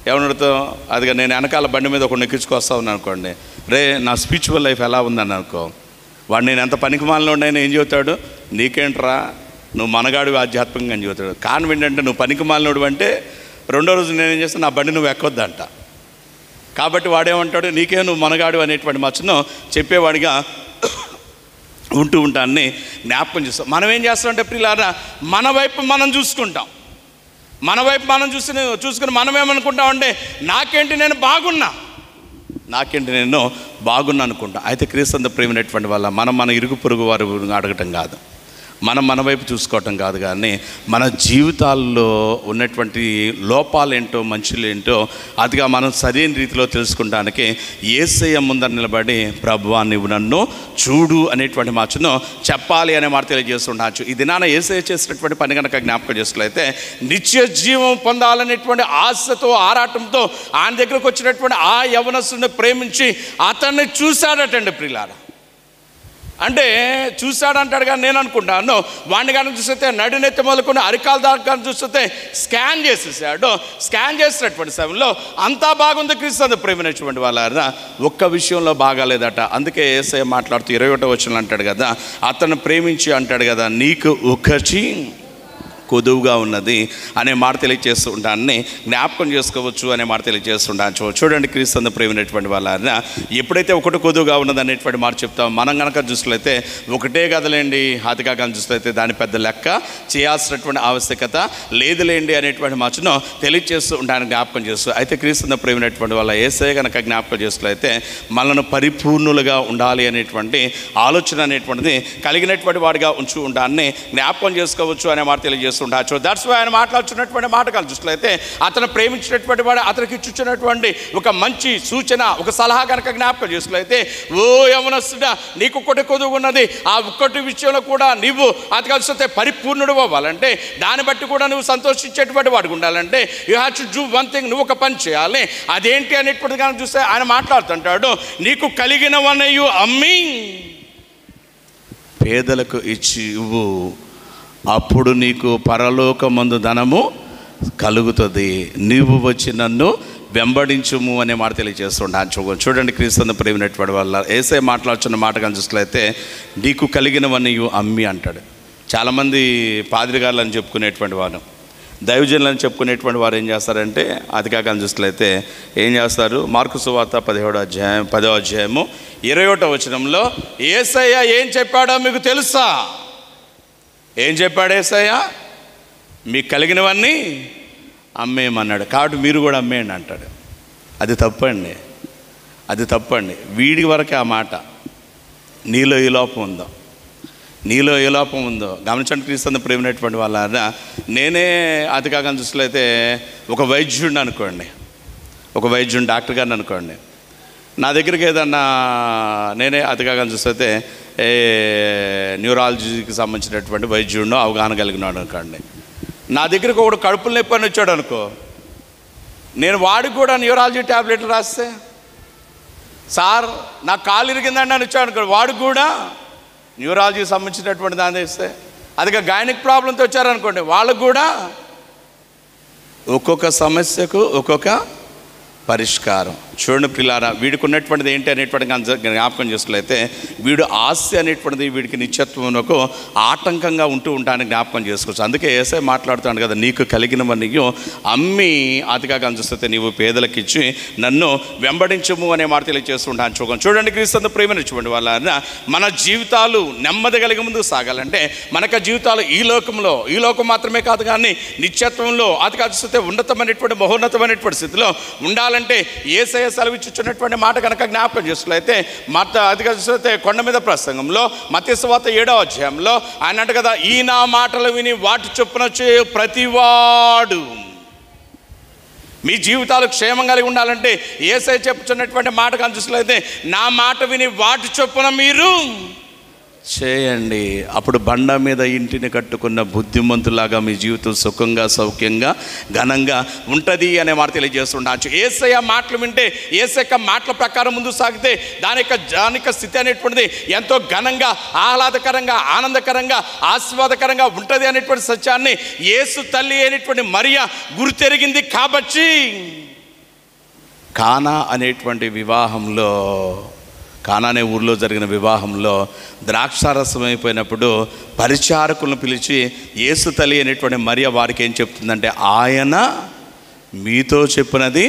ఎవరిని అడుగుతాం? అదిగా నేను వెనకాల బండి మీద ఒక నెక్కించుకొస్తా ఉన్నాను అనుకోండి, రే నా స్పిరిచువల్ లైఫ్ ఎలా ఉందని అనుకో, వాడు నేను ఎంత పనికిమాలలో ఉన్నాయని ఏం చెబుతాడు? నీకేంట్రా, నువ్వు మనగాడు ఆధ్యాత్మికంగా అని చెబుతాడు. కారణం ఏంటంటే, నువ్వు పనికిమాలినోడు అంటే రెండో రోజు నేనేం చేస్తాను, నా బండి నువ్వు ఎక్కొద్దంట. కాబట్టి వాడేమంటాడు, నీకే నువ్వు మనగాడు అనేటువంటి మచ్చను చెప్పేవాడిగా ఉంటూ ఉంటాన్ని జ్ఞాపకం చేస్తాం. మనం ఏం చేస్తామంటే ప్రియులారా, మన వైపు మనం చూసుకుంటాం. మన వైపు మనం చూసుకుని మనం ఏమనుకుంటామంటే, నాకేంటి నేను బాగున్నా అనుకుంటాం. అయితే క్రీస్తు ప్రేమైనటువంటి వల్ల మన ఇరుగు పొరుగు వారు అడగటం కాదు, మన వైపు చూసుకోవటం కాదు, కానీ మన జీవితాల్లో ఉన్నటువంటి లోపాలేంటో మంచులేంటో అదిగా మనం సరైన రీతిలో తెలుసుకుంటానికి యేసయ్య ముందర నిలబడి, ప్రభువా నువ్వు నన్ను చూడు అనేటువంటి మాటను చెప్పాలి అనే మాట తెలియజేస్తుండొచ్చు. ఈ దినాన యేసయ్య చేసినటువంటి పని కనుక జ్ఞాపకం చేసినట్లయితే, నిత్య జీవం పొందాలనేటువంటి ఆశతో ఆరాటంతో ఆయన దగ్గరకు వచ్చినటువంటి ఆ యవనస్తుని ప్రేమించి అతన్ని చూశాడటండి ప్రియులారా. అంటే చూశాడంటాడు, కానీ నేను అనుకుంటాను వాడిని కానీ చూస్తే నడినెత్తి మొదలుకొని అరికాల దాకా చూస్తే స్కాన్ చేసేసాడు. స్కాన్ చేసినటువంటి సమయంలో అంతా బాగుంది క్రీస్తు ప్రేమైనటువంటి వాళ్ళ, ఒక్క విషయంలో బాగాలేదట. అందుకే యేసయ్య మాట్లాడుతూ 21వ వచనంలో అంటాడు కదా, అతను ప్రేమించి అంటాడు కదా, నీకు ఒకటి కొదువుగా ఉన్నది అనే మాట తెలియజేస్తూ ఉంటాన్ని జ్ఞాపకం చేసుకోవచ్చు అనే మాట తెలియజేస్తుంటాను. చూడండి క్రీస్తు ప్రేమైనటువంటి వాళ్ళ, ఎప్పుడైతే ఒకటి కొదువుగా ఉన్నది అనేటువంటి మాట చెప్తాం, మనం కనుక చూసినట్లయితే ఒకటే కదలేండి, అతిగా కానీ చూసినట్లయితే దాని పెద్ద లెక్క చేయాల్సినటువంటి ఆవశ్యకత లేదులేండి అనేటువంటి మాటను తెలియజేస్తూ ఉంటాను, జ్ఞాపకం చేస్తూ. అయితే క్రీస్తు ప్రేమైనటువంటి వాళ్ళ యేసయ్య కనుక జ్ఞాపకం చేసినట్లయితే మనను పరిపూర్ణులుగా ఉండాలి అనేటువంటి ఆలోచన అనేటువంటిది కలిగినటువంటి వాడిగా ఉంచు ఉంటాన్ని జ్ఞాపకం చేసుకోవచ్చు అనే మాట తెలియజేస్తూ ఉండొచ్చు. దట్స్ వై ఆయన మాట్లాడుతున్నటువంటి మాటకాలు చూసినట్లయితే, అతను ప్రేమించినటువంటి వాడు అతనికి ఇచ్చినటువంటి ఒక మంచి సూచన, ఒక సలహా కనుక జ్ఞాపకం చేసినట్లయితే, ఓ యవనస్తుడా నీకు ఒకటి కొదువు ఉన్నది, ఆ ఒక్కటి విషయంలో కూడా నీవు అది కలిసితే పరిపూర్ణుడు అవ్వాలంటే, దాన్ని బట్టి కూడా నువ్వు సంతోషించేటువంటి వాడికి ఉండాలంటే, you have to do one thing, నువ్వు ఒక పని చేయాలి. అదేంటి అనేటువంటిది కనుక చూస్తే ఆయన మాట్లాడుతుంటాడు, నీకు కలిగినవన్నయు అమ్మి పేదలకు ఇచ్చి ఇవ్వు, అప్పుడు నీకు పరలోకమందు ధనము కలుగుతుంది, నీవు వచ్చి నన్ను వెంబడించుము అనే మాట తెలియజేస్తుంటాను. చూడండి క్రీస్తు ప్రేమైనటువంటి వల్ల యేసయ్య మాట్లాడుతున్న మాట కానీ చూసినట్లయితే, నీకు కలిగినవన్నీ అమ్మి అంటాడు. చాలామంది పాదిరిగారులు అని చెప్పుకునేటువంటి వారు, దైవజనులు అని చెప్పుకునేటువంటి వారు ఏం చేస్తారంటే, అది కాక చూసినట్లయితే ఏం చేస్తారు, మార్కు సువార్త 10వ అధ్యాయము 21వ వచనంలో యేసయ్య ఏం చెప్పాడో మీకు తెలుసా? ఏం చెప్పాడు యేసయ్య? మీకు కలిగినవన్నీ అమ్మేయమన్నాడు. కాబట్టి మీరు కూడా అమ్మేయండి అంటాడు. అది తప్పండి. వీడి వరకే ఆ మాట. నీలో ఏ లోపం ఉందో గమనించండి క్రీస్తు ప్రేమైనటువంటి వాళ్ళ. నేనే అది కాక చూసినట్లయితే ఒక వైద్యుడిని అనుకోండి, డాక్టర్ గారిని అనుకోండి, నా దగ్గరికి ఏదన్నా నేనే అది కాక చూస్తే న్యూరాలజీకి సంబంధించినటువంటి వైద్యుడినో అవగాహన కలిగినాడు అనుకోండి, నా దగ్గరికి ఒకడు కడుపులు నొప్పి అని వచ్చాడు అనుకో, నేను వాడికి కూడా న్యూరాలజీ ట్యాబ్లెట్లు రాస్తే, సార్ నాకు కాలు ఇరిగిందండి అని వచ్చాడు అనుకో, వాడికి కూడా న్యూరాలజీకి సంబంధించినటువంటి దాన్ని ఇస్తే, అదిగా గైనిక్ ప్రాబ్లంతో వచ్చారనుకోండి, వాళ్ళకు కూడా ఒక్కొక్క సమస్యకు ఒక్కొక్క పరిష్కారం. చూడండి పిల్లారా, వీడికి ఉన్నటువంటిది ఏంటి అనేటువంటి జ్ఞాపకం చేసుకున్నట్లయితే, వీడు ఆస్తి అనేటువంటిది వీడికి నిత్యత్వమునకు ఆటంకంగా ఉంటూ ఉంటానని జ్ఞాపకం చేసుకోవచ్చు. అందుకే యేసయ్య మాట్లాడుతాడు కదా, నీకు కలిగినవన్నీ అమ్మి అతిగా చూస్తే నీవు పేదలకు ఇచ్చి నన్ను వెంబడించము అనే మాట తెలియజేస్తుంటాను. చూడండి క్రీస్తు ప్రేమను చూడండి వాళ్ళ, మన జీవితాలు నెమ్మది కలిగి ముందుకు సాగాలంటే మనకు జీవితాలు ఈ లోకం మాత్రమే కాదు కానీ నిత్యత్వంలో అతిగా చూస్తే ఉన్నతమైనటువంటి మహోన్నతమైనటువంటి స్థితిలో ఉండాలంటే యేసయ్య సెలవిచ్చుచున్నటువంటి మాట కనుక జ్ఞాపకం చేసినట్లయితే, అదిగా చూస్తే కొండ మీద ప్రసంగంలో మత్తయి సువార్త 7వ అధ్యాయంలో ఆయన అంట కదా, ఈ నా మాటలు విని వాటి చొప్పున చేయు ప్రతివాడు. మీ జీవితాలు క్షేమం కలిగి ఉండాలంటే యేసయ్య చెప్పుచున్నటువంటి మాట కనుక చూసినట్లయితే, నా మాట విని వాటి చొప్పున మీరు చేయండి. అప్పుడు బండ మీద ఇంటిని కట్టుకున్న బుద్ధిమంతులాగా మీ జీవితం సుఖంగా, సౌఖ్యంగా, ఘనంగా ఉంటుంది అనే మాట తెలియజేస్తుండొచ్చు. యేసయ్య మాటలు వింటే, యేసయ్య మాటల ప్రకారం ముందు సాగితే దాని యొక్క స్థితి అనేటువంటిది ఎంతో ఘనంగా, ఆహ్లాదకరంగా, ఆనందకరంగా, ఆశీర్వాదకరంగా ఉంటుంది అనేటువంటి సత్యాన్ని యేసు తల్లి అయినటువంటి మరియ గుర్తెరిగింది. కాబట్టి కానా అనేటువంటి వివాహంలో, కానా అనే ఊర్లో జరిగిన వివాహంలో ద్రాక్షారసం అయిపోయినప్పుడు పరిచారకులను పిలిచి యేసు తల్లి అనేటువంటి మరియ వారికి ఏం చెప్తుందంటే, ఆయన మీతో చెప్పినది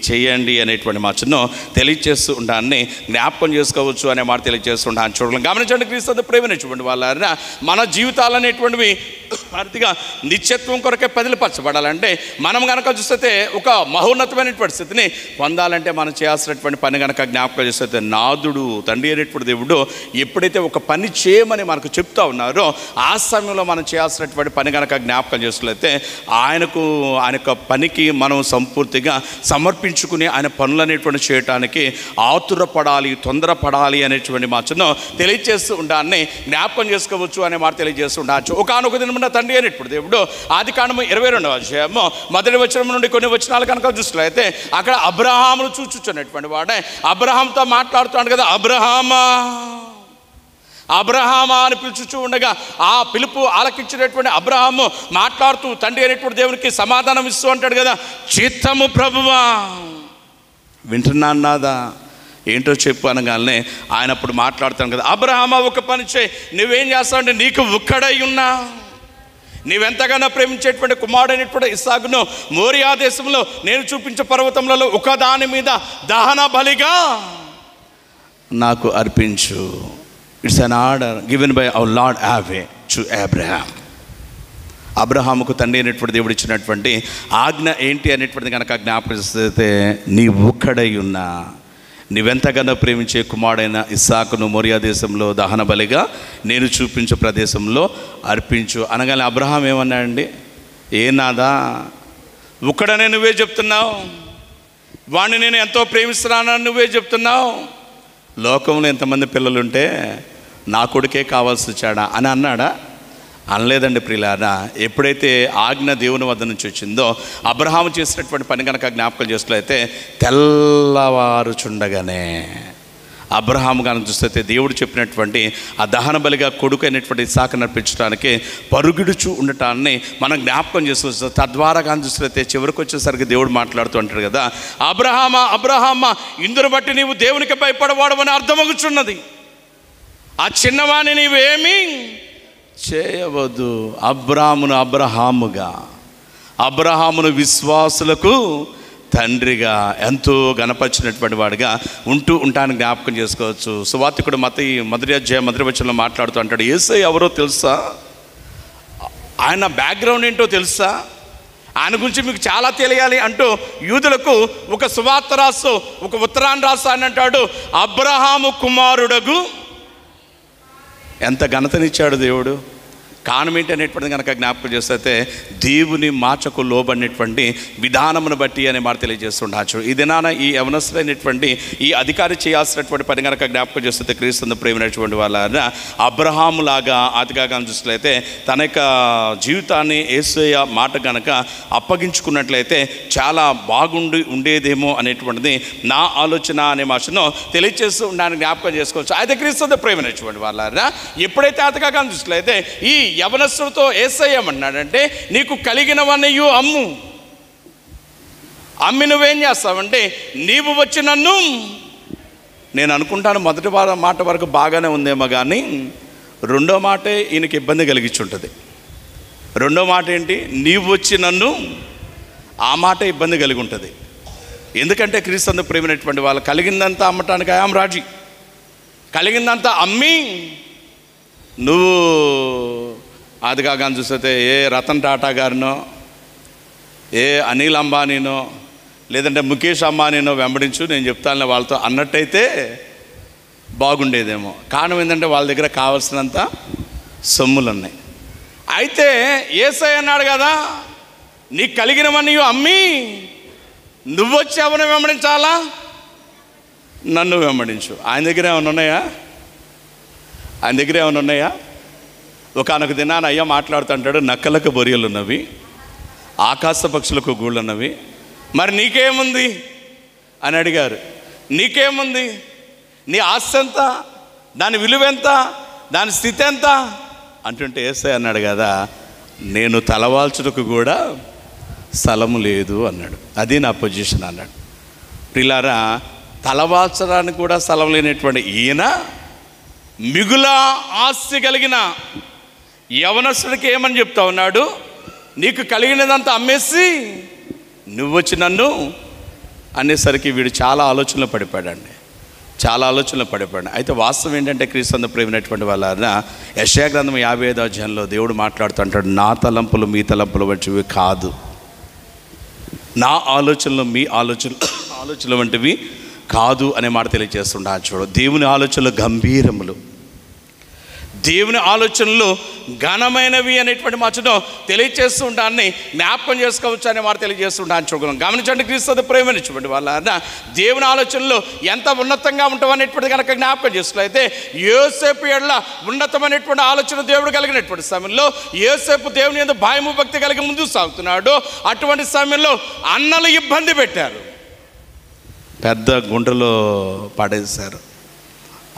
చేయండి అనేటువంటి మాటను తెలియజేస్తూ ఉంటాన్ని జ్ఞాపకం చేసుకోవచ్చు అనే మాట తెలియజేస్తూ ఉంటాను. చూడాలి, గమనించండి క్రీస్తు ప్రేమించినటువంటి వాళ్ళ మన జీవితాలు అనేటువంటివి పూర్తిగా నిత్యత్వం కొరకే పదిలిపరచబడాలంటే మనం కనుక చూస్తే ఒక మహోన్నతమైనటువంటి స్థితిని పొందాలంటే మనం చేయాల్సినటువంటి పని కనుక జ్ఞాపకం చేస్తే, నాదుడు తండ్రి అనేటువంటి దేవుడు ఎప్పుడైతే ఒక పని చేయమని మనకు చెప్తా ఉన్నారో ఆ సమయంలో మనం చేయాల్సినటువంటి పని కనుక జ్ఞాపకం చేసినట్లయితే ఆయన యొక్క పనికి మనం పూర్తిగా సమర్పించుకుని ఆయన పనులు అనేటువంటి చేయటానికి ఆతురపడాలి, తొందరపడాలి అనేటువంటి మాటను తెలియజేస్తూ ఉండాలని జ్ఞాపకం చేసుకోవచ్చు అనే మాట తెలియజేస్తూ ఉండవచ్చు. ఒకనొక దినమున తండ్రి అనేటువంటి దేవుడు ఆదికాండము 22వ అధ్యాయము మొదటి వచనం నుండి కొన్ని వచనాలు కనుక చూసినట్లయితే అక్కడ అబ్రహామును చూచుచున్నటువంటి వాడే అబ్రహాంతో మాట్లాడుతున్నాడు కదా. అబ్రహామా అని పిలుచుచూ ఉండగా ఆ పిలుపు ఆలకించినటువంటి అబ్రహాము మాట్లాడుతూ తండ్రి అనేటువంటి దేవునికి సమాధానం ఇస్తూ అంటాడు కదా, చిత్తము ప్రభువా, వింటున్నాదా, ఏంటో చెప్పు అనగానే ఆయన అప్పుడు మాట్లాడుతాను కదా, అబ్రహామా ఒక పని చేయి, నువ్వేం చేస్తావంటే నీకు ఒక్కడై ఉన్నా, నీవెంతగానో ప్రేమించేటువంటి కుమారుడైనటువంటి ఇస్సాకును మోరియా దేశంలో నేను చూపించే పర్వతములలో ఒకదాని మీద దహన బలిగా నాకు అర్పించు. It's an order given by our Lord Yahweh to Abraham. అబ్రహాముకు తండ్రి అయినటువంటి దేవుడు ఇచ్చినటువంటి ఆజ్ఞ ఏంటి అనేటువంటిది కనుక జ్ఞాపకిస్తే, నీ ఒక్కడై ఉన్నా, నీవెంతగానో ప్రేమించే కుమారుడైన ఇస్సాకును మోరియా దేశంలో దహన బలిగా నేను చూపించే ప్రదేశంలో అర్పించు అనగానే అబ్రహాం ఏమన్నాడండి, ఏ నాదా ఒక్కడనే నువ్వే చెప్తున్నావు, వాడిని నేను ఎంతో ప్రేమిస్తున్నానని నువ్వే చెప్తున్నావు, లోకంలో ఎంతమంది పిల్లలుంటే నా కొడుకే కావాల్సి వచ్చాడా అని అన్నాడా? అనలేదండి ప్రియులారా. ఎప్పుడైతే ఆజ్ఞ దేవుని వద్ద నుంచి వచ్చిందో అబ్రహాము చేసినటువంటి పని కనుక జ్ఞాపకం చేసినట్లయితే, తెల్లవారుచుండగానే అబ్రహాము కనుక చూస్తే దేవుడు చెప్పినటువంటి ఆ దహన బలిగా కొడుకు అయినటువంటి ఇస్సాకును అర్పించడానికి పరుగుడుచు ఉండటాన్ని మనం జ్ఞాపకం చేసుకోవచ్చు. తద్వారా కానీ చూస్తే చివరికి వచ్చేసరికి దేవుడు మాట్లాడుతూ అంటాడు కదా, అబ్రహామా ఇందును బట్టి నీవు దేవునికి భయపడవాడవని అర్థమవుతున్నది, ఆ చిన్నవాణి నీవేమీ చేయవద్దు. అబ్రహామును విశ్వాసులకు తండ్రిగా ఎంతో గణపరిచినటువంటి వాడిగా ఉంటాను జ్ఞాపకం చేసుకోవచ్చు. సువార్తికుడు మొదటి అధ్యాయం మొదటి వచనంలో మాట్లాడుతూ అంటాడు, యేసయ్య ఎవరో తెలుసా, ఆయన బ్యాక్గ్రౌండ్ ఏంటో తెలుసా, ఆయన గురించి మీకు చాలా తెలియాలి అంటూ యూదులకు ఒక సువార్త రాస్తూ ఒక ఉత్తరాన్ని రాస్తా అని అంటాడు, అబ్రహాము కుమారుడగు. ఎంత ఘనతనిచ్చాడు దేవుడు. కారణం ఏంటి అనేటువంటిది కనుక జ్ఞాపకం చేస్తే, దేవుని మాటకు లోబడినటువంటి విధానమును బట్టి అనే మాట తెలియజేస్తుండొచ్చు. ఈ దినాన ఈ యవనస్తులైనటువంటి ఈ అధికారి చేయాల్సినటువంటి పని కనుక జ్ఞాపకం చేస్తే, క్రీస్తు ప్రేమైనటువంటి వాళ్ళ అబ్రహాము లాగా ఆదిగా చూసినట్లయితే తన యొక్క జీవితాన్ని యేసయ్య మాట కనుక అప్పగించుకున్నట్లయితే చాలా ఉండేదేమో అనేటువంటిది నా ఆలోచన అనే మాటను తెలియజేస్తూ ఉండడానికి జ్ఞాపకం చేసుకోవచ్చు. అయితే క్రీస్తు ప్రేమైనటువంటి వాళ్ళ ఎప్పుడైతే ఆదిగా చూసినట్లయితే ఈ యవనస్తుడితో యేసయ్య ఏమన్నాడంటే, నీకు కలిగినవన్నీ అమ్మి నువ్వేం చేస్తావంటే, నీవు వచ్చి నన్ను, నేను అనుకుంటాను మొదటి మాట వరకు బాగానే ఉందేమో కానీ రెండో మాటే ఈయనకి ఇబ్బంది కలిగించుంటుంది. రెండో మాట ఏంటి, నీవు వచ్చి నన్ను, ఆ మాట ఇబ్బంది కలిగి ఉంటుంది. ఎందుకంటే క్రీస్తు ప్రేమైనటువంటి వాళ్ళు కలిగిందంతా అమ్మటానికి ఆయాం రాజీ, కలిగిందంతా అమ్మి నువ్వు ఆదిగా చూస్తే ఏ రతన్ టాటా గారినో, ఏ అనిల్ అంబానీనో, లేదంటే ముఖేష్ అంబానీనో వెంబడించు, నేను చెప్తాను వాళ్ళతో అన్నట్టయితే బాగుండేదేమో. కారణం ఏంటంటే వాళ్ళ దగ్గర కావాల్సినంత సొమ్ములు ఉన్నాయి. అయితే యేసయ్య అన్నాడు కదా, నీకు కలిగినవన్నీ అమ్మి నువ్వు వచ్చి ఎవరిని వెంబడించాలా, నన్ను వెంబడించు. ఆయన దగ్గర ఏమైనా ఉన్నాయా? ఆయన దగ్గర ఏమైనా ఉన్నాయా? ఒకనొక దినాన అయ్యా మాట్లాడుతుంటాడు, నక్కలకు బొరియలు ఉన్నవి, ఆకాశ పక్షులకు గూళ్ళు ఉన్నవి, మరి నీకేముంది అని అడిగారు. నీకేముంది? నీ ఆస్తి ఎంత, దాని విలువ ఎంత, దాని స్థితి ఎంత అంటుంటే యేసయ్య అన్నాడు కదా, నేను తలవాల్చుటకు కూడా స్థలము లేదు అన్నాడు. అది నా పొజిషన్ అన్నాడు. ప్రియులారా, తలవాల్చడానికి కూడా స్థలం లేనటువంటి ఈయన మిగుల ఆస్తి కలిగిన యవనస్తుడికి ఏమని చెప్తా ఉన్నాడు? నీకు కలిగినదంతా అమ్మేసి నువ్వు వచ్చి నన్ను అనేసరికి వీడు చాలా ఆలోచనలో పడిపోయాడండి. అయితే వాస్తవం ఏంటంటే క్రీస్తు ప్రేమైనటువంటి వాళ్ళ యెషయా గ్రంథం 55వ అధ్యాయంలో దేవుడు మాట్లాడుతుంటాడు, నా తలంపులు మీ తలంపులు వంటివి కాదు, నా ఆలోచనలు మీ ఆలోచనలు వంటివి కాదు అనే మాట తెలియజేస్తుంటా. చూడు, దేవుని ఆలోచనలు గంభీరములు, దేవుని ఆలోచనలు ఘనమైనవి అనేటువంటి మాటను తెలియజేస్తూ ఉంటాన్ని జ్ఞాపకం చేసుకోవచ్చు అనే మాట తెలియజేస్తుంటాను. చూడగలం. గమనించండి, క్రీస్తు ప్రేమించబడి వాళ్ళ దేవుని ఆలోచనలు ఎంత ఉన్నతంగా ఉంటామనేటువంటిది కనుక జ్ఞాపకం చేసుకున్నట్లయితే, యోసేపు ఎడల ఉన్నతమైనటువంటి ఆలోచన దేవుడు కలిగినటువంటి సమయంలో యోసేపు దేవుని యందు భయము భక్తి కలిగి ముందుకు సాగుతున్నాడు. అటువంటి సమయంలో అన్నలు ఇబ్బంది పెట్టారు, పెద్ద గుంటలో పడేశారు.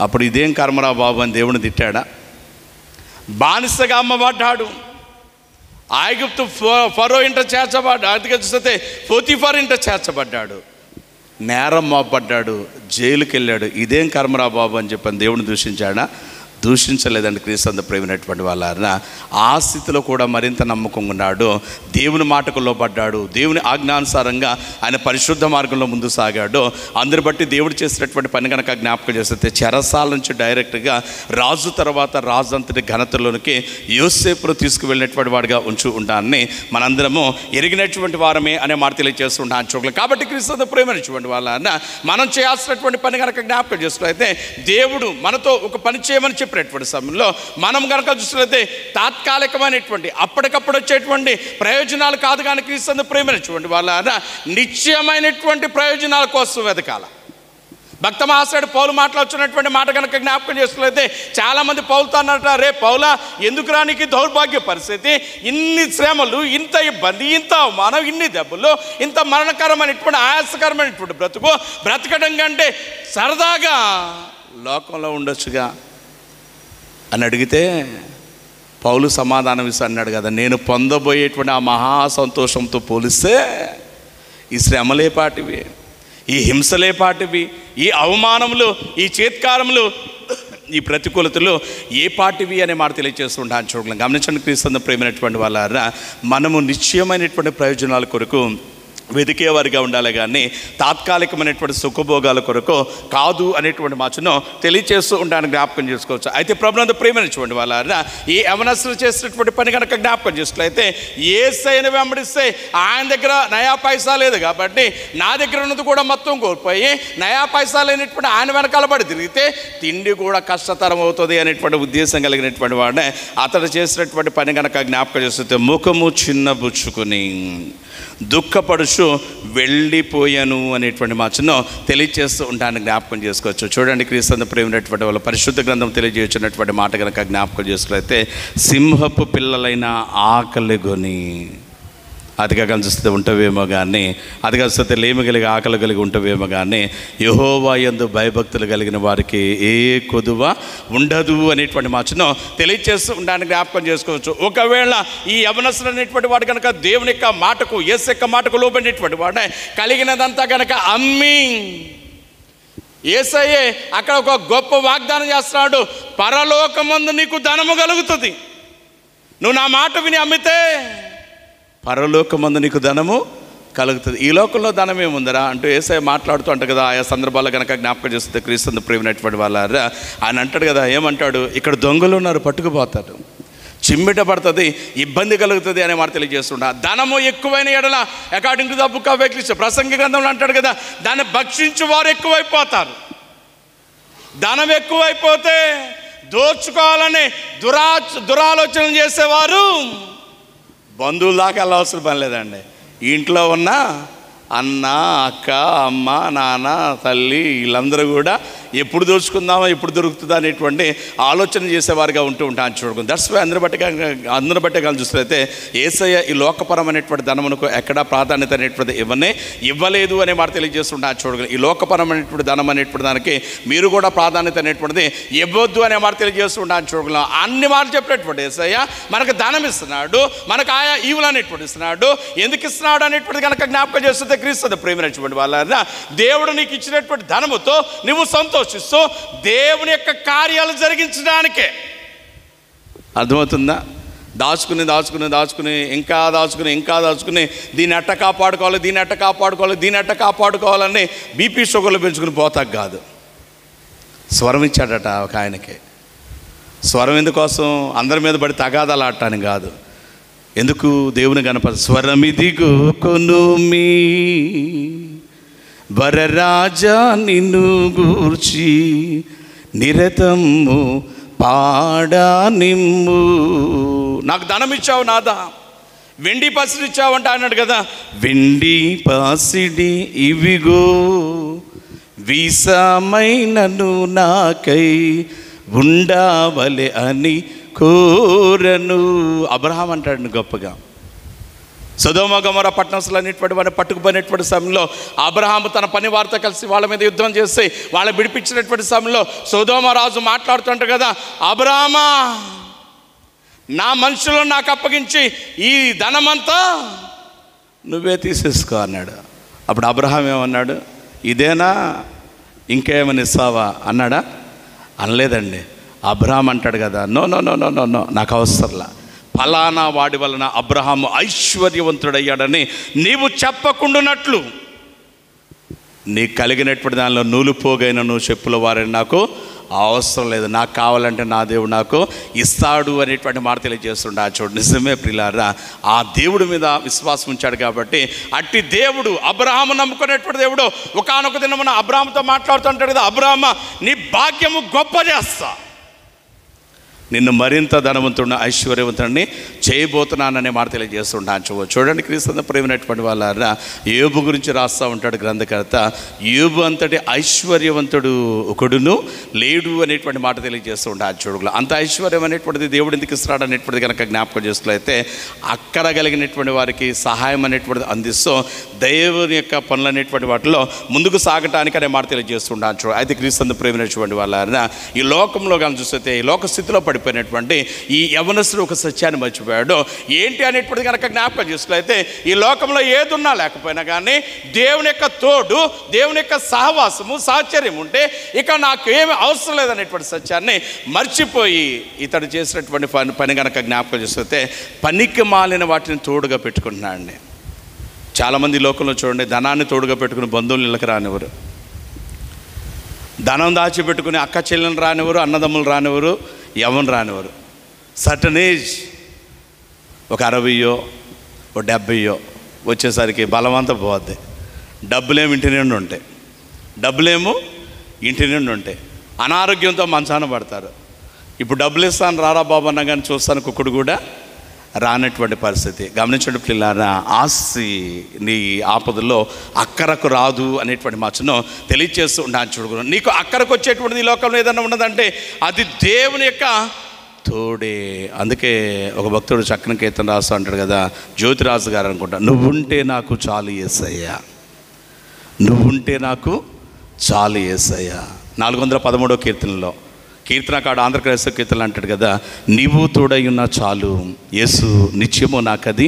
అప్పుడు ఇదేం కర్మరా బాబు అని దేవుని తిట్టాడా? బానిసగా అమ్మబడ్డాడు, ఐగుప్తు ఫరో ఇంట చేర్చబడ్డాడు, అందుకే చూస్తే పోతీఫర్ ఇంట చేర్చబడ్డాడు, నేరం మోపడ్డాడు, జైలుకి వెళ్ళాడు. ఇదేం కర్మరా బాబు అని చెప్పని దేవుని దూషించాడా? దూషించలేదండి. క్రీస్తు ప్రేమైనటువంటి వాళ్ళ ఆ స్థితిలో కూడా మరింత నమ్మకంగా ఉన్నాడు. దేవుని మాటకు లోబడ్డాడు, దేవుని ఆజ్ఞానుసారంగా ఆయన పరిశుద్ధ మార్గంలో ముందు సాగాడు. అందరి బట్టి దేవుడు చేసినటువంటి పని కనుక జ్ఞాపకం చేస్తే, చెరసాల నుంచి డైరెక్ట్గా రాజు తర్వాత రాజు అంతటి ఘనతలోనికి యోసేపును తీసుకువెళ్ళినటువంటి వాడిగా ఉంచు ఉంటాన్ని మనందరము ఎరిగినటువంటి వారమే అనే మాట తెలియజేస్తుంటాను. చూడలేదు. కాబట్టి క్రీస్తు ప్రేమైనటువంటి వాళ్ళ మనం చేయాల్సినటువంటి పని కనుక జ్ఞాపకం చేసుకున్నట్లయితే, దేవుడు మనతో ఒక పని చేయమని చెప్పినటువంటి సమయంలో మనం కనుక చూసినట్లయితే తాత్కాలికమైనటువంటి అప్పటికప్పుడు వచ్చేటువంటి ప్రయోజనాలు కాదు, కానీ క్రీస్తు ప్రేమైనటువంటి వాళ్ళ నిత్యమైనటువంటి ప్రయోజనాల కోసం వెతకాల. భక్త మహాశయుడు పౌలు మాట్లాడుతున్నటువంటి మాట కనుక జ్ఞాపకం చేసుకున్నట్లయితే, చాలామంది పౌలుతో అన్నట్టు, రే పౌలా, ఎందుకురా నీకు దౌర్భాగ్య పరిస్థితి, ఇన్ని శ్రమలు, ఇంత ఇబ్బంది, ఇంత అవమానం, ఇన్ని దెబ్బలు, ఇంత మరణకరమైనటువంటి ఆయాసకరమైనటువంటి బ్రతకడం కంటే సరదాగా లోకంలో ఉండొచ్చుగా అని అడిగితే, పౌలు సమాధానం ఇస్తా అన్నాడు కదా, నేను పొందబోయేటువంటి ఆ మహా సంతోషంతో పోలిస్తే ఈ శ్రమలేపాటివి, ఈ హింసలేపాటివి, ఈ అవమానములు, ఈ చేత్కారములు, ఈ ప్రతికూలతలు ఏ పాటివి అనే మాట తెలియజేస్తుంటాను. చూడగలం. గమనించండి, క్రీస్తు ప్రేమైనటువంటి వాళ్ళ మనము నిశ్చయమైనటువంటి ప్రయోజనాల కొరకు వెతికేవారిగా ఉండాలి, కానీ తాత్కాలికమైనటువంటి సుఖభోగాల కొరకు కాదు అనేటువంటి మాటను తెలియచేస్తూ ఉండడానికి జ్ఞాపకం చేసుకోవచ్చు. అయితే ప్రభునందు ప్రేమించండి వాళ్ళ ఈ యవనస్తులు చేసినటువంటి పని కనుక జ్ఞాపకం చేసుకున్నట్లయితే, యేసయ్యను వెంబడిస్తే ఆయన దగ్గర నయా పైసా లేదు కాబట్టి నా దగ్గర ఉన్నది కూడా మొత్తం కోల్పోయి నయా పైసా లేనటువంటి ఆయన వెనకాల పడి తిరిగితే తిండి కూడా కష్టతరం అవుతుంది అనేటువంటి ఉద్దేశం కలిగినటువంటి వాడినే అతడు చేసినటువంటి పని కనుక జ్ఞాపకం చేస్తే, ముఖము చిన్నబుచ్చుకుని దుఃఖపడుచు వెళ్ళిపోయాను అనేటువంటి మాటను తెలియజేస్తూ ఉంటాను జ్ఞాపకం చేసుకోవచ్చు. చూడండి, క్రీస్తు ప్రేమైనటువంటి వాళ్ళ పరిశుద్ధ గ్రంథం తెలియజేసినటువంటి మాట కనుక జ్ఞాపకం చేసుకున్నైతే, సింహపు పిల్లలైన ఆకలిగొని, అదిగా కనిపిస్తే ఉంటవేమో కానీ, అది కనిపిస్తే లేమి కలిగి ఆకలి కలిగి ఉంటవేమో కానీ, యెహోవా యందు భయభక్తులు కలిగిన వారికి ఏ కొదువ ఉండదు అనేటువంటి మాటను తెలియజేస్తూ ఉండడానికి జ్ఞాపకం చేసుకోవచ్చు. ఒకవేళ ఈ యవనస్తులు అనేటువంటి వాడు కనుక దేవుని యొక్క మాటకు, యేసు యొక్క మాటకు లోబడినటువంటి వాడే కలిగినదంతా కనుక అమ్మి, యేసయ్యే అక్కడ ఒక గొప్ప వాగ్దానం చేస్తున్నాడు, పరలోకమందు నీకు ధనము కలుగుతుంది, నువ్వు నా మాట విని అమ్మితే పరలోకమందు నీకు ధనము కలుగుతుంది. ఈ లోకంలో ధనం ఏముందరా అంటూ యేసయ్య మాట్లాడుతూ అంటారు కదా. ఆయా సందర్భాల్లో కనుక జ్ఞాపకం చేస్తే క్రీస్తు ప్రేమైనటువంటి వాళ్ళ ఆయన అంటాడు కదా, ఏమంటాడు, ఇక్కడ దొంగలు ఉన్నారు, పట్టుకుపోతారు, చిమ్మిట పడుతుంది, ఇబ్బంది కలుగుతుంది అనే మాట తెలియజేస్తుంటా. ధనము ఎక్కువైన ఎడల, according to the book of Ecclesiastes ప్రసంగి గ్రంథంలో అంటాడు కదా, దాన్ని భక్షించు వారు ఎక్కువైపోతారు. ధనం ఎక్కువైపోతే దోచుకోవాలని దురాలోచనలు చేసేవారు బంధువుల దాకా వెళ్ళవలసిన పని లేదండి. ఇంట్లో ఉన్న అన్న, అక్క, అమ్మ, నాన్న, తల్లి వీళ్ళందరూ కూడా ఎప్పుడు దోచుకుందామా, ఎప్పుడు దొరుకుతుందా అనేటువంటి ఆలోచన చేసేవారుగా ఉంటూ ఉంటాను చూడుకుంది. దట్స్ వై అందరి బట్టే కానీ చూస్తే యేసయ్య ఈ లోకపరమైనటువంటి ధనమునకు ఎక్కడా ప్రాధాన్యత అనేటువంటిది ఇవ్వలేదు అనే మాట తెలియజేస్తుంటాను చూడగలను. ఈ లోకపరమైనటువంటి ధనం అనేటువంటి దానికి మీరు కూడా ప్రాధాన్యత అనేటువంటిది ఇవ్వద్దు అనే మాట తెలియజేస్తుంటాను చూడగలను. అన్ని మాటలు చెప్పినటువంటి యేసయ్య మనకు ధనం ఇస్తున్నాడు, మనకు ఆయా ఈవులు అనేటువంటి ఇస్తున్నాడు. ఎందుకు ఇస్తున్నాడు అనేటువంటి కనుక జ్ఞాపకం చేస్తుంటే క్రీస్తు ప్రేమినటువంటి వాళ్ళ దేవుడు నీకు ఇచ్చినటువంటి ధనముతో నువ్వు సంతోషిస్తూ దేవుని యొక్క కార్యాలు జరిగించడానికే. అర్థమవుతుందా? దాచుకుని ఇంకా దాచుకుని దీన్ని ఎట్ట కాపాడుకోవాలని బీపీ షుగర్లు పెంచుకుని పోతాకు కాదు. స్వరం ఇచ్చాడట ఒక ఆయనకి. స్వరం ఎందుకోసం? అందరి మీద పడి తగాదాలు ఆడటానికి కాదు. ఎందుకు? దేవుని గణపతి. స్వరమిదిగో కొనుమి వరరాజా నిన్ను గూర్చి నిరతము పాడా నిమ్ము. నాకు ధనం ఇచ్చావు నాదా, వెండి పసిడి ఇచ్చావంట అన్నాడు కదా. వెండి పసిడి ఇవిగో వీసమైనను నాకై ఉండవలె అని కోరను. అబ్రహాం అంటాడు గొప్పగా. సొదొమ గొమొర్రా పట్టణంలో అనేటువంటి వాడిని పట్టుకుపోయినటువంటి సమయంలో అబ్రహాము తన పని వారితో కలిసి వాళ్ళ మీద యుద్ధం చేసి వాళ్ళ విడిపించినటువంటి సమయంలో సొదొమ రాజు మాట్లాడుతుంటారు కదా, అబ్రహామా నా మనుషులను నాకు అప్పగించి ఈ ధనమంతా నువ్వే తీసేసుకో అన్నాడు. అప్పుడు అబ్రహాం ఏమన్నాడు? ఇదేనా, ఇంకేమని ఇస్తావా అన్నాడా? అనలేదండి. అబ్రహాం అంటాడు కదా, no no no no no no నాకు అవసరంలా, ఫలానా వాడి వలన అబ్రహాము ఐశ్వర్యవంతుడయ్యాడని నీవు చెప్పకుండానట్లు నీకు కలిగినటువంటి దానిలో నూలు పోగైన నువ్వు చెప్పుల వారని నాకు అవసరం లేదు, నాకు కావాలంటే నా దేవుడు నాకు ఇస్తాడు అనేటువంటి మాట తెలియజేస్తుండే. ఆ చూడు నిజమే ప్రియులారా, ఆ దేవుడి మీద విశ్వాసం ఉంచాడు కాబట్టి అట్టి దేవుడు అబ్రహాము నమ్ముకునేటువంటి దేవుడు ఒకానొక దినమున అబ్రహాముతో మాట్లాడుతుంటాడు కదా, అబ్రహామా నీ భాగ్యము గొప్ప చేస్తా, నిన్ను మరింత ధనవంతుడిని ఐశ్వర్యవంతుడిని చేయబోతున్నాననే మాట తెలియజేస్తుంటాను. చూడండి క్రీస్తు ప్రేమైనటువంటి వాళ్ళ యోబు గురించి రాస్తూ ఉంటాడు గ్రంథకర్త. యోబు అంతటి ఐశ్వర్యవంతుడు ఒకడును లేడు అనేటువంటి మాట తెలియజేస్తూ ఉంటాడు. చూడగల అంత ఐశ్వర్యం అనేటువంటిది దేవుడు ఎందుకు ఇస్తున్నాడు అనేటువంటిది కనుక జ్ఞాపకం చేస్తున్నట్లయితే అక్కడ కలిగినటువంటి వారికి సహాయం అనేటువంటిది అందిస్తూ దేవుని యొక్క పనులు అనేటువంటి వాటిలో ముందుకు సాగటానికి అనే మాట తెలియజేస్తుంటాను. అయితే క్రీస్తు ప్రేమైనటువంటి వాళ్ళ ఈ లోకంలో కానీ చూస్తే ఈ లోక స్థితిలో పడిపోయినటువంటి ఈ యవనస్తుడు ఒక సత్యాన్ని మర్చిపోయాడు. ఏంటి అనేటువంటిది కనుక జ్ఞాపకం చేసుకున్నట్లయితే ఈ లోకంలో ఏదున్నా లేకపోయినా కానీ దేవుని యొక్క తోడు, దేవుని యొక్క సహవాసము, సాహచర్యం ఉంటే ఇక నాకు ఏమి అవసరం లేదనేటువంటి సత్యాన్ని మర్చిపోయి ఇతడు చేసినటువంటి పని కనుక జ్ఞాపకం చేసుకుంటే పనికి మాలిన వాటిని తోడుగా పెట్టుకుంటున్నాడండి. చాలామంది లోకంలో చూడండి, ధనాన్ని తోడుగా పెట్టుకుని బంధువులు ఇళ్ళకి రానివ్వరు, ధనం దాచిపెట్టుకుని అక్క చెల్లెలు రానివ్వరు, అన్నదమ్ములు రానివ్వరు, ఎవరు రానివ్వరు. సర్టన్ ఏజ్ ఒక 60 ఒక 70 వచ్చేసరికి బలవంతా పోద్ది. డబ్బులేమో ఇంటి నిండి ఉంటాయి, అనారోగ్యంతో మంచాన పడతారు. ఇప్పుడు డబ్బులు ఇస్తాను రారా బాబు అన్నా కానీ చూస్తాను కుక్కుడు కూడా రానటువంటి పరిస్థితి. గమనించండి పిల్లారా, ఆస్తి నీ ఆపదలో అక్కరకు రాదు అనేటువంటి మాటను తెలియచేస్తూ ఉంటాను. చూడగలను నీకు అక్కరకు వచ్చేటువంటిది ఈ లోకంలో ఏదన్నా ఉన్నదంటే అది దేవుని యొక్క తోడే. అందుకే ఒక భక్తుడు చక్కని కీర్తన రాస్తూ అంటాడు కదా, జ్యోతిరాజు గారు అనుకుంటా, నువ్వుంటే నాకు చాలు యేసయ్యా, నువ్వుంటే నాకు చాలు యేసయ్యా. 413వ కీర్తనలో కీర్తనకాడు ఆంధ్రప్రదేశ్ కీర్తనలు అంటాడు కదా, నీవు తోడై ఉన్నా చాలు యేసు నిత్యము నాకది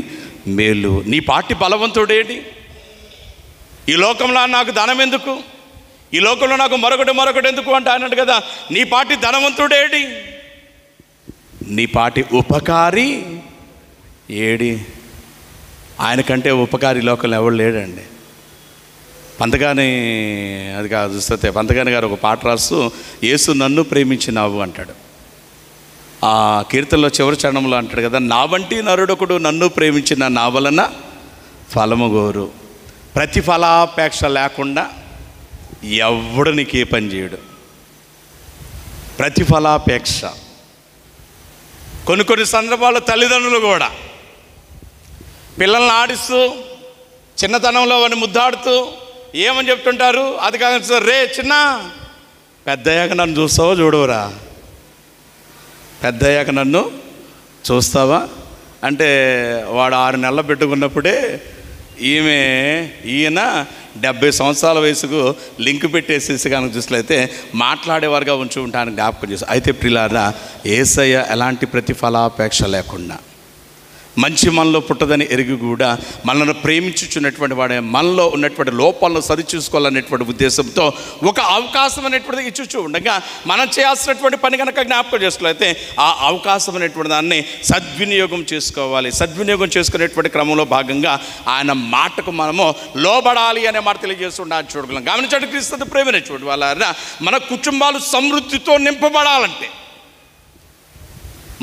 మేలు. నీ పాటి బలవంతుడేంటి? ఈ లోకంలో నాకు ధనం ఎందుకు, ఈ లోకంలో నాకు మరొకటి ఎందుకు అంటే అన్నాడు కదా, నీ పాటి ధనవంతుడేడి, నీ పాటి ఉపకారి ఏడి? ఆయనకంటే ఉపకారి లోకంలో ఎవడు లేడండి. పంతగాని అది కాదు చూస్తే పంతగాని గారు ఒక పాట రాస్తూ యేసు నన్ను ప్రేమించినావు అంటాడు. ఆ కీర్తనలో చివరి చరణంలో అంటాడు కదా, నా వంటి నరుడొకడు నన్ను ప్రేమించిన నా వలన ఫలము గోరు. ప్రతిఫలాపేక్ష లేకుండా ఎవడు నీకు ఏ పని చేయడు. ప్రతిఫలాపేక్ష. కొన్ని సందర్భాల్లో తల్లిదండ్రులు కూడా పిల్లల్ని ఆడిస్తూ చిన్నతనంలో వాడిని ముద్దాడుతూ ఏమని చెప్తుంటారు, అది కాదు రే చిన్న పెద్దయ్యాక నన్ను చూస్తావో చూడవురా, పెద్దయ్యాక నన్ను చూస్తావా అంటే వాడు 6 నెలలు పెట్టుకున్నప్పుడే ఈయన 70 సంవత్సరాల వయసుకు లింక్ పెట్టేసేసి కనుక చూసినట్లయితే మాట్లాడేవారుగా ఉంచి ఉంటానికి జ్ఞాపకం చేస్తాను. అయితే ప్రియులారా, యేసయ్య ఎలాంటి ప్రతిఫలాపేక్ష లేకుండా మంచి మనలో పుట్టదని ఎరిగి కూడా మనల్ని ప్రేమించుచున్నటువంటి వాడే మనలో ఉన్నటువంటి లోపాలను సరిచూసుకోవాలనేటువంటి ఉద్దేశంతో ఒక అవకాశం అనేటువంటిది ఇచ్చుచూ ఉండగా మనం చేయాల్సినటువంటి పని కనుక జ్ఞాపకం చేసుకోవాలైతే ఆ అవకాశం అనేటువంటి దాన్ని సద్వినియోగం చేసుకోవాలి. సద్వినియోగం చేసుకునేటువంటి క్రమంలో భాగంగా ఆయన మాటకు మనము లోబడాలి అనే మాట తెలియజేస్తుండే చూడగలం. గమనించండి, క్రీస్తు ప్రేమైనటువంటి వాళ్ళ మన కుటుంబాలు సమృద్ధితో నింపబడాలంటే,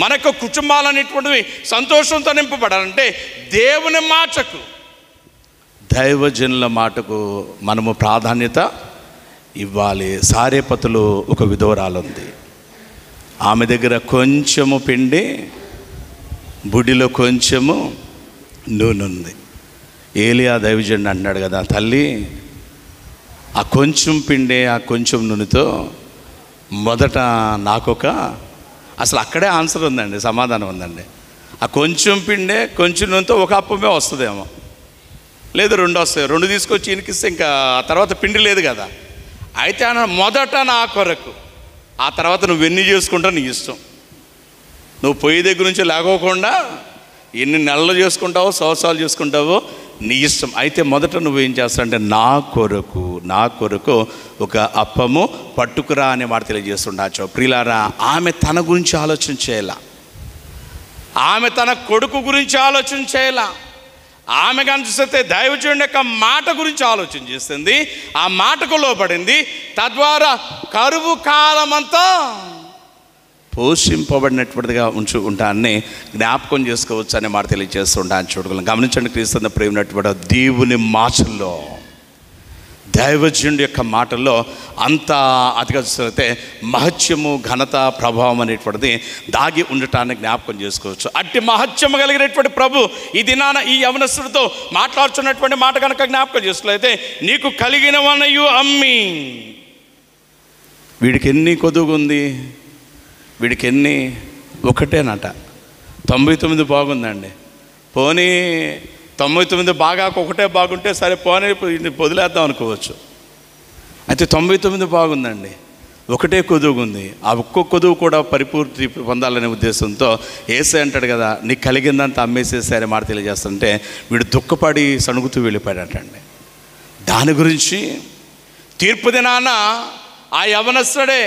మనకు కుటుంబాలు అనేటువంటివి సంతోషంతో నింపబడాలంటే దేవుని మాటకు, దైవజనుల మాటకు మనము ప్రాధాన్యత ఇవ్వాలి. సారేపతులు ఒక విధవరాలు ఉంది. ఆమె దగ్గర కొంచెము పిండి, బుడిలో కొంచెము నూనె ఉంది. ఏలియా దైవజనుడు అంటున్నాడు కదా, తల్లి ఆ కొంచెం పిండి ఆ కొంచెం నూనెతో మొదట నాకొక, అసలు అక్కడే ఆన్సర్ ఉందండి, సమాధానం ఉందండి. ఆ కొంచెం పిండే కొంచెం నూనెతో ఒక అప్పమే వస్తుందేమో, లేదు 2 వస్తాయి. 2 తీసుకొచ్చి ఈయనకిస్తే ఇంకా తర్వాత పిండి లేదు కదా. అయితే ఆయన మొదట నా కొరకు, ఆ తర్వాత నువ్వు ఎన్ని చేసుకుంటావు నీ ఇష్టం. నువ్వు పొయ్యి దగ్గర నుంచి లేకోకుండా ఎన్ని నెలలు చేసుకుంటావో సంవత్సరాలు చేసుకుంటావో నీ ఇష్టం. అయితే మొదట నువ్వేం చేస్తావంటే నా కొరకు ఒక అప్పము పట్టుకురా అనే మాట తెలియజేస్తుండొచ్చు. ప్రియులారా, ఆమె తన గురించి ఆలోచన చేయాల, ఆమె తన కొడుకు గురించి ఆలోచన చేయాల, ఆమె కనిపిస్తే దైవజనుడి యొక్క మాట గురించి ఆలోచన చేస్తుంది, ఆ మాటకు లోబడింది. తద్వారా కరువు కాలమంతా పోషింపబడినటువంటిదిగా ఉంటాన్ని జ్ఞాపకం చేసుకోవచ్చు అనే మాట తెలియజేస్తుంటాను చూడగలం. గమనించండి, క్రీస్తు ప్రేమైనటువంటి దేవుని మాటల్లో, దైవజనుడి యొక్క మాటల్లో అంత అతిగా చూస్తే మహత్యము, ఘనత, ప్రభావం అనేటువంటిది దాగి ఉండటాన్ని జ్ఞాపకం చేసుకోవచ్చు. అట్టి మహత్యము కలిగినటువంటి ప్రభు ఈ దినాన ఈ యవనస్తుడితో మాట్లాడుతున్నటువంటి మాట కనుక జ్ఞాపకం చేసుకోలేతే, నీకు కలిగినవనయు అమ్మి, వీడికి ఎన్ని కొదుగుంది, వీడికి ఎన్ని, ఒకటేనట. 99 బాగుందండి, పోనీ 99 బాగా ఒకటే బాగుంటే సరే పోనీ వదిలేద్దాం అనుకోవచ్చు. అయితే 99 బాగుందండి, ఒకటే కొదువుంది. ఆ ఒక్క కొదువు కూడా పరిపూర్తి పొందాలనే ఉద్దేశంతో యేసయ్య అంటాడు కదా, నీకు కలిగిందంతా అమ్మేసేసారే మాట తెలియజేస్తుంటే వీడు దుఃఖపడి సణుగుతూ వెళ్ళిపోయాడటండి. దాని గురించి తీర్పు దినాన ఆ యవనస్తుడే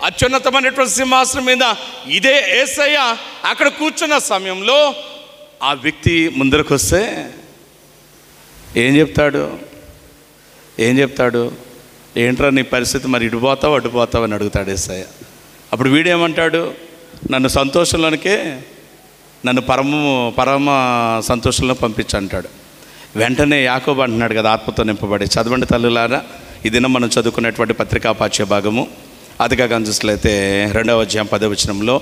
అత్యున్నతమైనటువంటి సింహాసనం మీద ఇదే యేసయ్య అక్కడ కూర్చున్న సమయంలో ఆ వ్యక్తి ముందరకు వస్తే ఏం చెప్తాడు? ఏంట్రా నీ పరిస్థితి, మరి ఇటుపోతావు అడ్డుపోతావు అని అడుగుతాడు యేసయ్య. అప్పుడు వీడేమంటాడు? నన్ను సంతోషంలోనికే, నన్ను పరమ సంతోషంలో పంపించంటాడు. వెంటనే యాకోబు అంటున్నాడు కదా, ఆత్మతో నింపబడి. చదవండి తల్లులారా, ఈ దినం మనం చదువుకునేటువంటి పత్రికా పాఠ్య భాగము అదిగా చూసినట్లయితే 2వ అధ్యాయం 10వ వచనంలో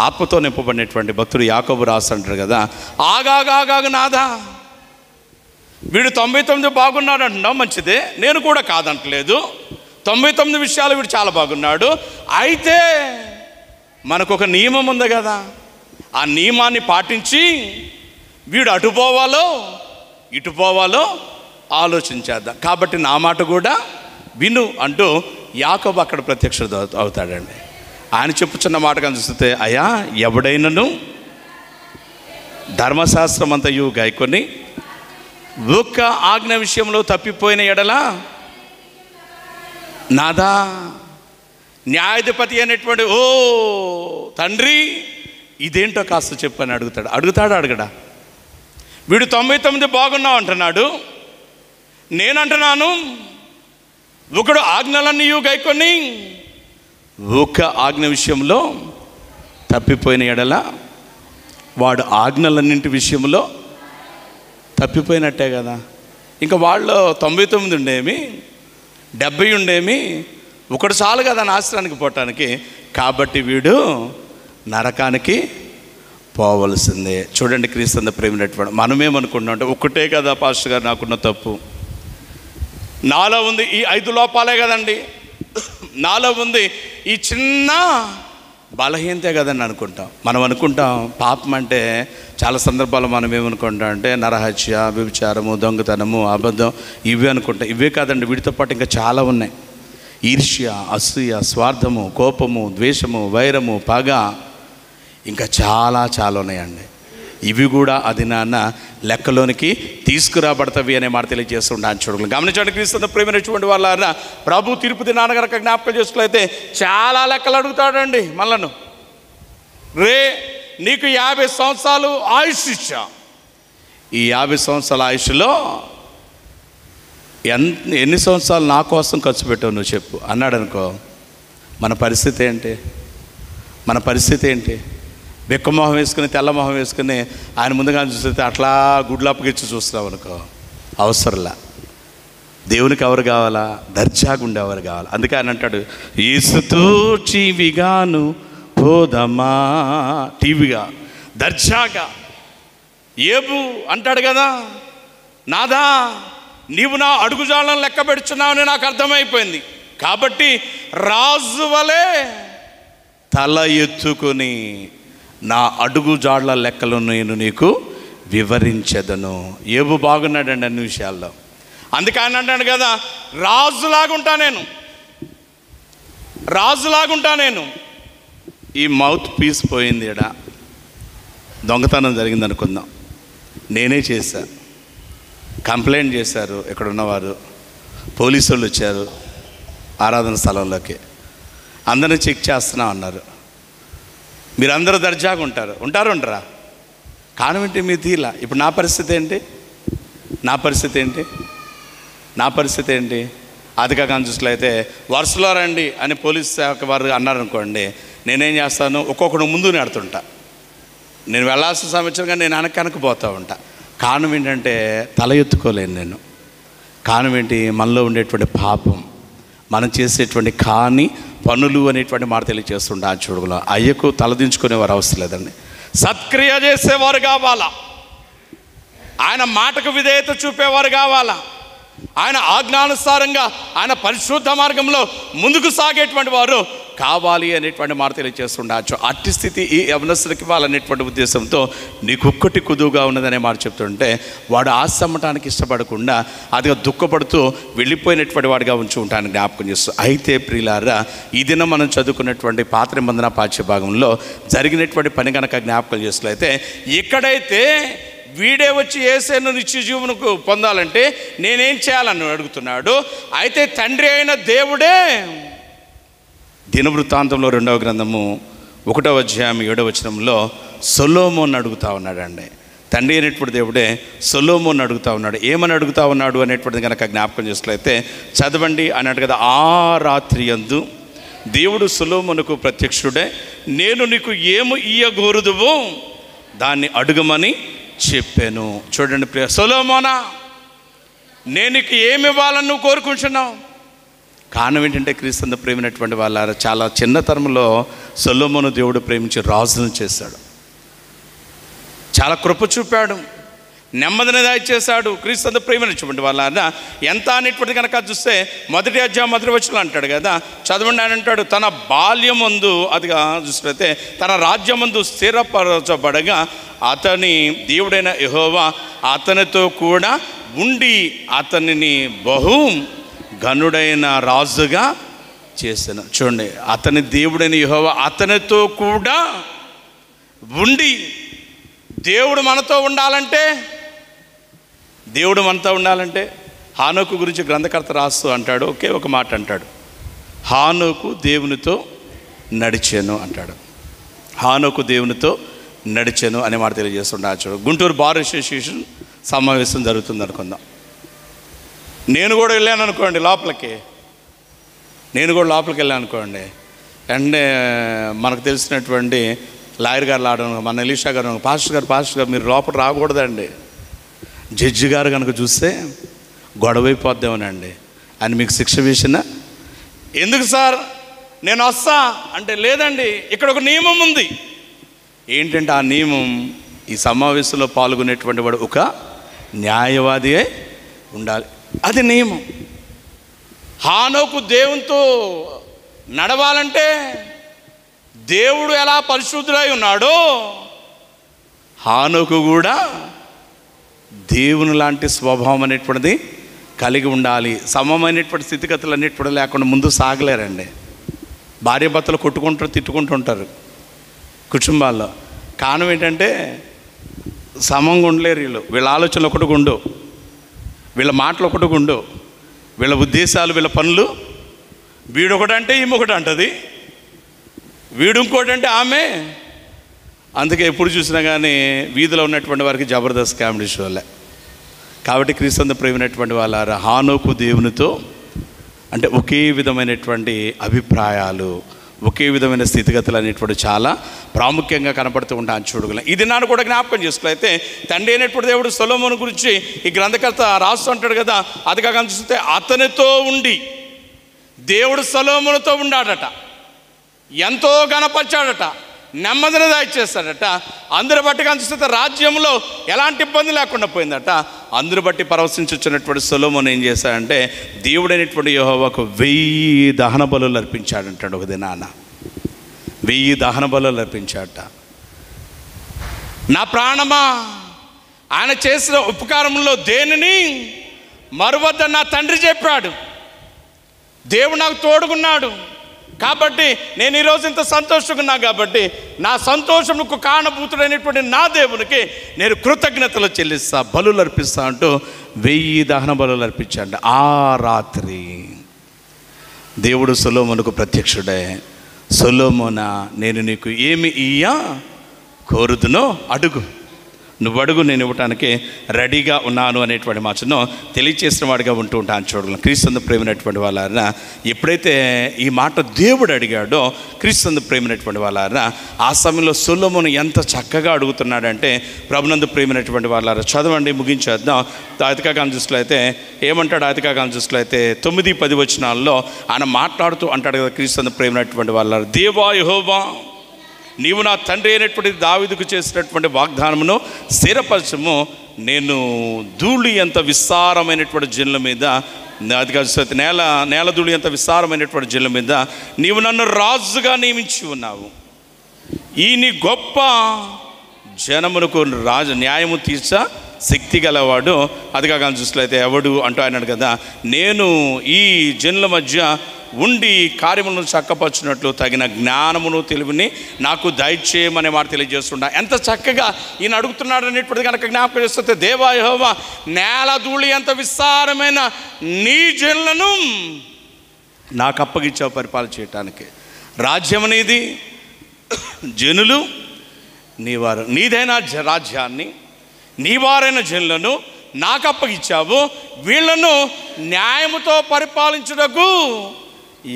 ఆత్మతో నింపబడినటువంటి భక్తుడు యాకోబు రాస్తుంటాడు కదా, ఆగాగాగా నాదా, వీడు 99 బాగున్నాడు అంటున్నావు, మంచిదే, నేను కూడా కాదంటలేదు. 99 విషయాలు వీడు చాలా బాగున్నాడు. అయితే మనకు ఒక నియమం ఉంది కదా, ఆ నియమాన్ని పాటించి వీడు అటుపోవాలో ఇటుపోవాలో ఆలోచించేద్దాం. కాబట్టి నా మాట కూడా విను అంటూ యాకోబు అక్కడ ప్రత్యక్ష అవుతాడండి. ఆయన చెప్పుచున్న మాట కనిపిస్తే, అయ్యా ఎవడైనను ధర్మశాస్త్రం అంతయు గైకొని ఒక్క ఆజ్ఞ విషయంలో తప్పిపోయిన ఎడల నాదా న్యాయాధిపతి అనేటువంటి ఓ తండ్రి ఇదేంటో కాస్త చెప్పని అడుగుతాడా? వీడు 99 బాగున్నావు అంటున్నాడు, నేనంటున్నాను ఒకడు ఆజ్ఞలన్నీ గైకొని ఒక ఆజ్ఞ విషయంలో తప్పిపోయిన ఎడల వాడు ఆజ్ఞలన్నింటి విషయంలో తప్పిపోయినట్టే కదా. ఇంకా వాళ్ళు 99 ఉండేమి, 70 ఉండేమి, ఒకడు చాలు కదా నాశనానికి పోవటానికి. కాబట్టి వీడు నరకానికి పోవలసిందే. చూడండి, క్రీస్తు ప్రేమైనటువంటి మనమేమనుకుంటున్నాం అంటే, ఒక్కటే కదా పాస్టర్ గారు నాకున్న తప్పు, నాలో ఉంది ఈ 5 లోపాలే కదండి, నాలో ఉంది ఈ చిన్న బలహీనతే కదని అనుకుంటాం. మనం అనుకుంటాం పాపం అంటే చాలా సందర్భాల్లో మనం ఏమనుకుంటాం అంటే నరహత్య, వ్యభిచారము, దొంగతనము, అబద్ధం ఇవే అనుకుంటాం. ఇవే కాదండి, వీటితో పాటు ఇంకా చాలా ఉన్నాయి. ఈర్ష్య, అసూయ, స్వార్థము, కోపము, ద్వేషము, వైరము, పగ, ఇంకా చాలా చాలా ఉన్నాయండి. ఇవి కూడా అది నాన్న లెక్కలోనికి తీసుకురాబడతవి అనే మాట తెలియజేస్తుంటాను. చూడండి, గమనించండి క్రీస్తు ప్రేమైనటువంటి వాళ్ళ ప్రభు తీర్పు దినాన కనుక జ్ఞాపకం చేసుకున్నట్లయితే చాలా లెక్కలు అడుగుతాడండి మనలను. నీకు 50 సంవత్సరాలు ఆయుష్ ఇచ్చా, ఈ 50 సంవత్సరాల ఆయుష్లో ఎన్ని సంవత్సరాలు నా కోసం ఖర్చు పెట్టావు నువ్వు చెప్పు అన్నాడు అనుకో, మన పరిస్థితి ఏంటి? మన పరిస్థితి ఏంటి? బెక్కమొహం వేసుకుని తెల్లమొహం వేసుకుని ఆయన ముందుగా చూస్తే అట్లా గుడ్లప్పగిచ్చి చూస్తున్నావు అనుకో, అవసరంలా. దేవునికి ఎవరు కావాలా? దర్జాగా ఉండేవారు కావాలి. అందుకే ఆయన అంటాడు, ఈసుతో చీవిగాను పోదమా, టీవీగా దర్జాగా. ఏబు అంటాడు కదా, నాదా నీవు నా అడుగుజాలను లెక్క పెడుచున్నావని నాకు అర్థమైపోయింది, కాబట్టి రాజు వలె తల ఎత్తుకుని నా అడుగుజాడ్ల లెక్కలు నేను నీకు వివరించెదను. ఏబు బాగున్నాడండి అన్ని విషయాల్లో. అందుకే ఆయన అంటాడు కదా, రాజులాగుంటా నేను, రాజులాగుంటా నేను. ఈ మౌత్ పీస్ పోయింది, ఇక్కడ దొంగతనం జరిగింది అనుకుందాం, నేనే చేశా, కంప్లైంట్ చేశారు ఇక్కడ ఉన్నవారు, పోలీసు వాళ్ళు వచ్చారు ఆరాధన స్థలంలోకి, అందరినీ చెక్ చేస్తున్నా అన్నారు. మీరందరూ దర్జాగా ఉంటారా? కానువింటే మీ తీలా. ఇప్పుడు నా పరిస్థితి ఏంటి? నా పరిస్థితి ఏంటి? నా పరిస్థితి ఏంటి? అధిక కాన్షియస్లో అయితే వరుసలో రండి అని పోలీస్ శాఖ వారు అన్నారనుకోండి, నేనేం చేస్తాను, ఒక్కొక్కడు ముందు నెడుతుంటా. నేను వెళ్ళాల్సిన సంవత్సరంగా నేను వెనక్కి ఉంటా. కారణం ఏంటంటే తల ఎత్తుకోలేను నేను. కారణం ఏంటి? మనలో ఉండేటువంటి పాపం, మనం చేసేటువంటి కాని పనులు అనేటువంటి మాట తెలియజేస్తుండే. ఆ చూడుగులో అయ్యకు తలదించుకునేవారు అవసరం లేదండి, సత్క్రియ చేసేవారు కావాలా, ఆయన మాటకు విధేయత చూపేవారు కావాలా, ఆయన ఆజ్ఞానుసారంగా ఆయన పరిశుద్ధ మార్గంలో ముందుకు సాగేటువంటి వారు కావాలి అనేటువంటి మాట తెలియజేస్తుండవచ్చు. అట్టి స్థితి ఈ యవనస్తులకి ఇవ్వాలనేటువంటి ఉద్దేశంతో నీకొక్కటి కుదువుగా ఉన్నదనే మాట చెప్తుంటే, వాడు ఆశమ్మటానికి ఇష్టపడకుండా అదిగా దుఃఖపడుతూ వెళ్ళిపోయినటువంటి వాడిగా ఉంచి ఉంటానని జ్ఞాపకం చేస్తూ. అయితే ప్రియులారా, ఈ దినం మనం చదువుకున్నటువంటి పాత నిబంధన పాఠ్య భాగంలో జరిగినటువంటి పని కనుక జ్ఞాపకం చేసినట్లయితే, ఇక్కడైతే వీడే వచ్చి యేసేను నిత్య జీవనకు పొందాలంటే నేనేం చేయాలని అడుగుతున్నాడు. అయితే తండ్రి అయిన దేవుడే దినవృత్తాంతంలో 2వ గ్రంథము 1వ అధ్యాయం 7వ వచనంలో సొలొమోను అడుగుతా ఉన్నాడండి. తండ్రి అయినటువంటి దేవుడే సొలొమోను అడుగుతా ఉన్నాడు. ఏమని అడుగుతా ఉన్నాడు అనేటువంటిది కనుక జ్ఞాపకం చేసినట్లయితే చదవండి అన్నట్టు కదా. ఆ రాత్రి యందు దేవుడు సొలొమోనుకు ప్రత్యక్షుడే, నేను నీకు ఏమి ఇయ్యగోరుదువో దాన్ని అడుగమని చెప్పాను. చూడండి ప్రియ సొలొమోనా, నేను నీకు ఏమి ఇవ్వాలని నువ్వు కోరుకుంటున్నావు? కారణం ఏంటంటే క్రీస్తు ప్రేమైనటువంటి వాళ్ళ చాలా చిన్న తరంలో సొలొమోను దేవుడు ప్రేమించి రాజును చేశాడు, చాలా కృప చూపాడు, నెమ్మదిని దయచేశాడు. క్రీస్తు ప్రేమించినటువంటి వాళ్ళ ఎంత అనేటువంటి కనుక చూస్తే 1వ అధ్యాయం 1వ వచనం అంటాడు కదా, చదవండి. ఆయన అంటాడు, తన బాల్యమందు అదిగా చూసినట్లయితే తన రాజ్యమందు స్థిరపరచబడగా అతని దేవుడైన యెహోవా అతనితో కూడా ఉండి అతనిని బహు ఘనుడైన రాజుగా చేశాను. చూడండి, అతని దేవుడైన యెహోవా అతనితో కూడా ఉండి. దేవుడు మనతో ఉండాలంటే, దేవుడు మనతో ఉండాలంటే హానోకు గురించి గ్రంథకర్త రాస్తూ అంటాడు, ఒకే ఒక మాట అంటాడు, హానోకు దేవునితో నడిచాను అంటాడు. హానోకు దేవునితో నడిచాను అనే మాట తెలియజేస్తుండచ్చు. గుంటూరు బార్ అసోసియేషన్ సమావేశం జరుగుతుంది అనుకుందాం. నేను కూడా వెళ్ళాను అనుకోండి లోపలికి, వెళ్ళాను అనుకోండి. అంటే మనకు తెలిసినటువంటి లాయర్ గారు ఆడడం, మన ఎలీషా గారు, పాస్టర్ గారు మీరు లోపల రాకూడదండి, జడ్జి గారు కనుక చూస్తే గొడవైపోద్దామనండి అని మీకు శిక్ష వేసిన. ఎందుకు సార్ నేను వస్తా అంటే, లేదండి ఇక్కడ ఒక నియమం ఉంది. ఏంటంటే ఆ నియమం, ఈ సమావేశంలో పాల్గొనేటువంటి వాడు ఒక న్యాయవాది అయి ఉండాలి, అది నియమం. హానోకు దేవునితో నడవాలంటే దేవుడు ఎలా పరిశుద్ధుడై ఉన్నాడో హానోకు కూడా దేవుని లాంటి స్వభావం అనేటువంటిది కలిగి ఉండాలి. సమమైనటువంటి స్థితిగతులు అన్నిటి లేకుండా ముందు సాగలేరండి. భార్యాభర్తలు కొట్టుకుంటారు, తిట్టుకుంటుంటారు కుటుంబాల్లో. కారణం ఏంటంటే సమంగా ఉండలేరు వీళ్ళు. వీళ్ళ ఆలోచనలు ఒకటిగా ఉండవు, వీళ్ళ మాటలు ఒకటిగా ఉండవు, వీళ్ళ ఉద్దేశాలు, వీళ్ళ పనులు. వీడొకటంటే ఈమె ఒకటి అంటది, వీడు ఇంకోటి అంటే ఆమె. అందుకే ఎప్పుడు చూసినా కానీ వీధిలో ఉన్నటువంటి వారికి జబర్దస్త్ కామెడీ షోలే. కాబట్టి క్రీస్తు ప్రేమైనటువంటి వాళ్ళ హానోకు దేవునితో అంటే ఒకే విధమైనటువంటి అభిప్రాయాలు, ఒకే విధమైన స్థితిగతులు అనేటువంటి చాలా ప్రాముఖ్యంగా కనపడుతూ ఉంటాను చూడగలం. ఇది నాన్న కూడా జ్ఞాపకం చేసుకులైతే తండ్రి అయినటువంటి దేవుడు సొలొమోను గురించి ఈ గ్రంథకర్త రాస్తూ అంటాడు కదా, అది కాక చూస్తే అతనితో ఉండి దేవుడు సొలొమోనుతో ఉన్నాడట, ఎంతో గణపరిచాడట, నెమ్మదిని దయచేస్తాడట. అందరు బట్టి కనిపిస్తే రాజ్యంలో ఎలాంటి ఇబ్బంది లేకుండా పోయిందట. అందరు బట్టి పరవశించున్నటువంటి సొలొమోను ఏం చేశాడంటే దేవుడైనటువంటి యెహోవాకు 1000 దహన బలులు అర్పించాడంటాడు. ఒక దినాన 1000 దహన బలులు అర్పించాడట. నా ప్రాణమా, ఆయన చేసిన ఉపకారంలో దేనిని మరువద్దని నా తండ్రి చెప్పాడు. దేవుడు నాకు తోడుగున్నాడు కాబట్టి నేను ఈరోజు ఇంత సంతోషంగా ఉన్నా. కాబట్టి నా సంతోషముకు కారణభూతుడైనటువంటి నా దేవునికి నేను కృతజ్ఞతలు చెల్లిస్తా, బలులు అర్పిస్తా అంటూ 1000 దహన బలులు అర్పించాడు. ఆ రాత్రి దేవుడు సొలొమోనుకు ప్రత్యక్షుడే, సొలొమోనా నేను నీకు ఏమి ఇయ్యా కోరుదునో అడుగు, నువ్వు అడుగు, నేను ఇవ్వటానికి రెడీగా ఉన్నాను అనేటువంటి మాటను తెలియచేసిన వాడిగా ఉంటూ ఉంటాను చూడగలం. క్రీస్తు ప్రేమైనటువంటి వాళ్ళారా ఎప్పుడైతే ఈ మాట దేవుడు అడిగాడో క్రీస్తు ప్రేమైనటువంటి వాళ్ళారా ఆ సమయంలో సొలొమోను ఎంత చక్కగా అడుగుతున్నాడంటే ప్రభునందు ప్రేమైనటువంటి వాళ్ళారా చదవండి, ముగించేద్దాం. ఆదికాండం దృష్టిలో అయితే ఏమంటాడు? ఆదికాండం దృష్టిలో అయితే 9-10 వచనాల్లో ఆయన మాట్లాడుతూ అంటాడు కదా క్రీస్తు ప్రేమైనటువంటి వాళ్ళారా, దేవా యెహోవా నీవు నా తండ్రి అయినటువంటి దావీదుకు చేసినటువంటి వాగ్దానమును స్థిరపరచము. నేను ధూళి ఎంత విస్తారమైనటువంటి జనుల మీద, అది కాదు నేల ధూళి ఎంత విస్తారమైనటువంటి జనుల మీద నీవు నన్ను రాజుగా నియమించి ఉన్నావు. ఈ నీ గొప్ప జనమునకు న్యాయము తీర్చ శక్తి గలవాడు. అది కాక చూసినట్లయితే ఎవడు అంటూ అన్నాడు కదా, నేను ఈ జనుల మధ్య ఉండి కార్యములను చక్కపరచినట్లు తగిన జ్ఞానమును తెలివిని నాకు దయచేయమనే మాట తెలియజేస్తుంటా. ఎంత చక్కగా ఈయన అడుగుతున్నాడు అనేటువంటిది కనుక జ్ఞాపకం చేస్తే, దేవా యెహోవా నేల ధూళి ఎంత విస్తారమైన నీ జనులను నాకు అప్పగించావు పరిపాలన చేయటానికి. రాజ్యం అనేది జనులు నీవారు, నీదైన రాజ్యాన్ని నీవారైన జనులను నాకు అప్పగించావు. వీళ్లను న్యాయముతో పరిపాలించుటకు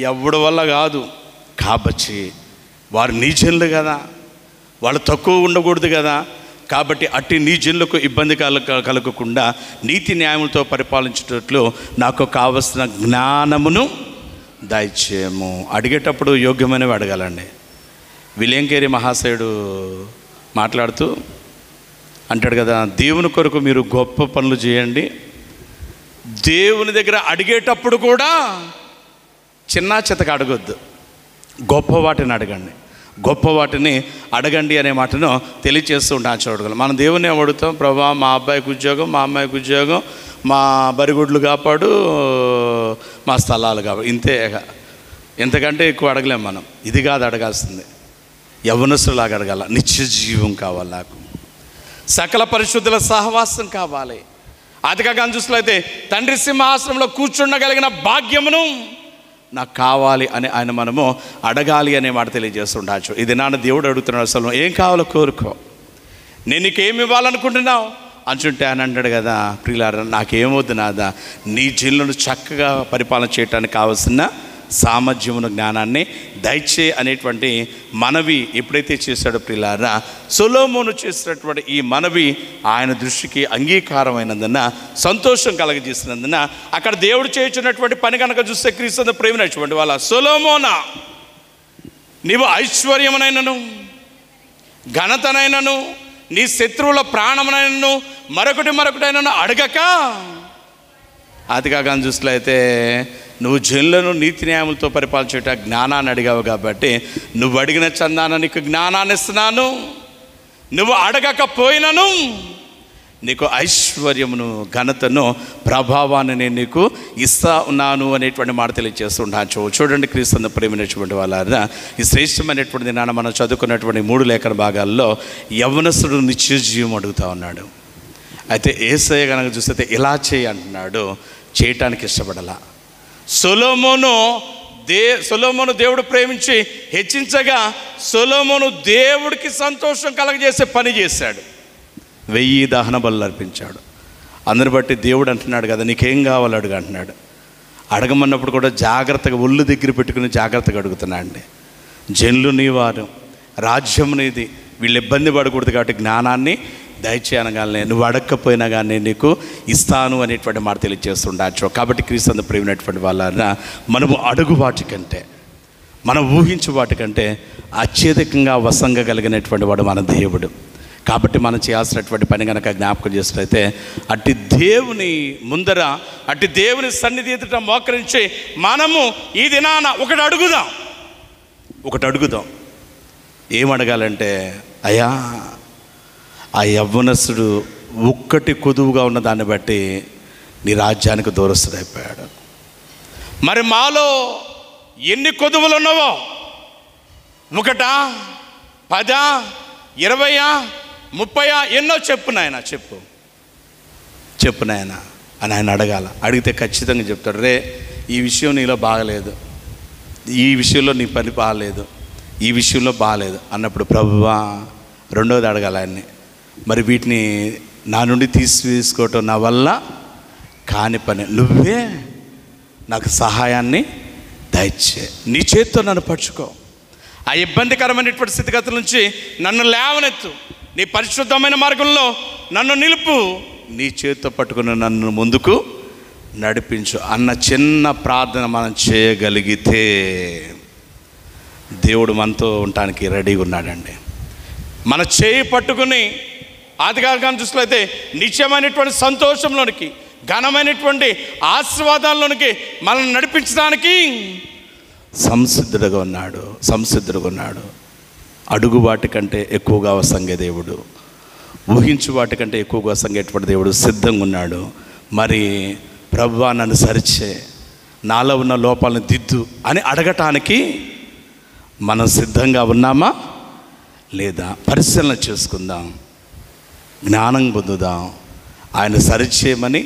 ఎవడి వల్ల కాదు, కాబట్టి వారు నీ జనులు కదా, వాళ్ళు తక్కువ ఉండకూడదు కదా. కాబట్టి అట్టి నీ జనులకు ఇబ్బంది కలగకుండా నీతి న్యాయములతో పరిపాలించేటట్లు నాకు కావలసిన జ్ఞానమును దయచేయము. అడిగేటప్పుడు యోగ్యమైనవి అడగాలండి. విలియం కేరీ మహాశయుడు మాట్లాడుతూ అంటాడు కదా, దేవుని కొరకు మీరు గొప్ప పనులు చేయండి, దేవుని దగ్గర అడిగేటప్పుడు కూడా చిన్న చితక అడగొద్దు, గొప్ప వాటిని అడగండి, గొప్ప వాటిని అడగండి అనే మాటను తెలియచేస్తూ ఉంటాను చూడగలం. మనం దేవుని అడుగుతాం, ప్రభా మా అబ్బాయికి ఉద్యోగం, మా అమ్మాయికి ఉద్యోగం, మా బరిగుడ్లు కాపాడు, మా స్థలాలు కాపాడు, ఇంతే. ఇంతకంటే ఎక్కువ అడగలేం మనం. ఇది కాదు అడగాల్సింది, యవ్వనస్తులాగా అడగాల. నిత్య జీవం కావాలి నాకు, సకల పరిశుద్ధుల సహవాసం కావాలి. ఆదికాండం చూసినట్లయితే తండ్రి సింహాసనంలో కూర్చుండగలిగిన భాగ్యమును నాకు కావాలి అని ఆయన మనము అడగాలి అనే మాట తెలియజేస్తుండొచ్చు. ఇది నాన్న దేవుడు అడుగుతున్నాడు, అసలు ఏం కావాలో కోరుకో, నేను నీకేమి ఇవ్వాలనుకుంటున్నావు అంటుంటే అని అంటాడు కదా, ప్రియులారా నాకేమొద్దు నాదా, నీ జనులను చక్కగా పరిపాలన చేయడానికి కావాల్సిన సామర్థ్యమును జ్ఞానాన్ని దయచే అనేటువంటి మనవి ఎప్పుడైతే చేశాడో ప్రియులారా, సొలొమోను చేసినటువంటి ఈ మనవి ఆయన దృష్టికి అంగీకారమైనందున, సంతోషం కలగజేసినందున అక్కడ దేవుడు చేయించినటువంటి పని కనుక చూస్తే క్రీస్తు ప్రేమినటువంటి వాళ్ళ, సొలొమోనా నీవు ఐశ్వర్యమునైనను ఘనతనైనను నీ శత్రువుల ప్రాణమునైనను మరొకటైనను అడగక. ఆదికాండం చూసినట్లయితే నువ్వు జనులను నీతి న్యాయములతో పరిపాలించేట జ్ఞానాన్ని అడిగావు కాబట్టి నువ్వు అడిగిన చందాన నీకు జ్ఞానాన్ని ఇస్తున్నాను. నువ్వు అడగకపోయినను నీకు ఐశ్వర్యమును, ఘనతను, ప్రభావాన్ని నేను నీకు ఇస్తా ఉన్నాను అనేటువంటి మాట తెలియజేస్తుంటాను. చూడండి క్రీస్తు ప్రేమైనటువంటి వాళ్ళ ఈ శ్రేష్టమైనటువంటి దినాన మనం చదువుకున్నటువంటి 3 లేఖన భాగాల్లో యవ్వనస్తుడు నిత్య జీవం అడుగుతా ఉన్నాడు. అయితే యేసయ్య కనుక చూస్తే ఇలా చేయి అంటున్నాడు, చేయటానికి ఇష్టపడలా. సొలొమోను దేవుడు ప్రేమించి హెచ్చించగా సొలొమోను దేవుడికి సంతోషం కలగజేసే పని చేశాడు. 1000 దహన బలులు అర్పించాడు. అందరి బట్టి దేవుడు అంటున్నాడు కదా, నీకేం కావాలి అడుగు అంటున్నాడు. అడగమన్నప్పుడు కూడా జాగ్రత్తగా ఒళ్ళు దగ్గర పెట్టుకుని జాగ్రత్తగా అడుగుతున్నా అండి. జనులు నీవారు, రాజ్యం నీది, వీళ్ళు ఇబ్బంది పడకూడదు కాబట్టి జ్ఞానాన్ని దయచేయనగానే నువ్వు అడగకపోయినా కానీ నీకు ఇస్తాను అనేటువంటి మాట తెలియజేస్తుండొచ్చు. కాబట్టి క్రీస్తు ప్రేమైనటువంటి వాళ్ళ మనము అడుగు వాటికంటే, మనం ఊహించు వాటికంటే అత్యధికంగా వశంగా కలిగినటువంటి వాడు మన దేవుడు. కాబట్టి మనం చేయాల్సినటువంటి పని కనుక జ్ఞాపకం చేసినట్లయితే అట్టి దేవుని ముందర, అట్టి దేవుని సన్నిధి ఎదుట మోకరించి మనము ఈ దినాన ఒకటి అడుగుదాం. ఏం అడగాలంటే, అయ్యా ఆ యవ్వనస్తుడు ఒక్కటి కొదువుగా ఉన్న దాన్ని బట్టి నీ రాజ్యానికి దూరస్తుడైపోయాడు. మరి మాలో ఎన్ని కొదువులు ఉన్నావో, 1, 10, 20, 30 ఎన్నో చెప్పు నాయన అని ఆయన అడగాల. అడిగితే ఖచ్చితంగా చెప్తాడు, రే ఈ విషయం నీలో బాగలేదు, ఈ విషయంలో నీ పని బాగలేదు, ఈ విషయంలో బాగలేదు అన్నప్పుడు ప్రభువా రెండోది అడగాల ఆయన్ని, మరి వీటిని నా నుండి తీసుకోవటం నా వల్ల కాని పని, నువ్వే నాకు సహాయాన్ని దయచే, నీ చేతితో నన్ను పట్టుకో, ఆ ఇబ్బందికరమైనటువంటి స్థితిగతుల నుంచి నన్ను లేవనెత్తు, నీ పరిశుద్ధమైన మార్గంలో నన్ను నిలుపు, నీ చేతితో పట్టుకుని నన్ను ముందుకు నడిపించు అన్న చిన్న ప్రార్థన మనం చేయగలిగితే దేవుడు మనతో ఉండటానికి రెడీగా ఉన్నాడండి. మన చేయి పట్టుకుని ఆదికాండం చూసినట్లయితే నిత్యమైనటువంటి సంతోషంలోనికి, ఘనమైనటువంటి ఆశీర్వాదాల్లోనికి మనల్ని నడిపించడానికి సంసిద్ధుడుగా ఉన్నాడు. అడుగు వాటికంటే ఎక్కువగా వసంగే దేవుడు, ఊహించు వాటికంటే ఎక్కువగా వసంగేటువంటి దేవుడు సిద్ధంగా ఉన్నాడు. మరి ప్రభువా నన్ను సరిచే, నాలో ఉన్న లోపాలను దిద్దు అని అడగటానికి మనం సిద్ధంగా ఉన్నామా లేదా పరిశీలన చేసుకుందాం, జ్ఞానం పొందుదాం, ఆయన సరిచేయమని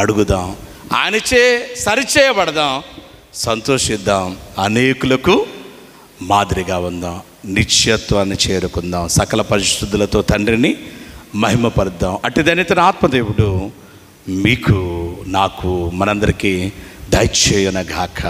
అడుగుదాం, ఆయనచే సరిచేయబడదాం, సంతోషిద్దాం, అనేకులకు మాదిరిగా ఉందాం, నిత్యత్వాన్ని చేరుకుందాం, సకల పరిశుద్ధులతో తండ్రిని మహిమపరుద్దాం. అట్టిదనితన ఆత్మదేవుడు మీకు, నాకు, మనందరికీ దయచేయునగాక.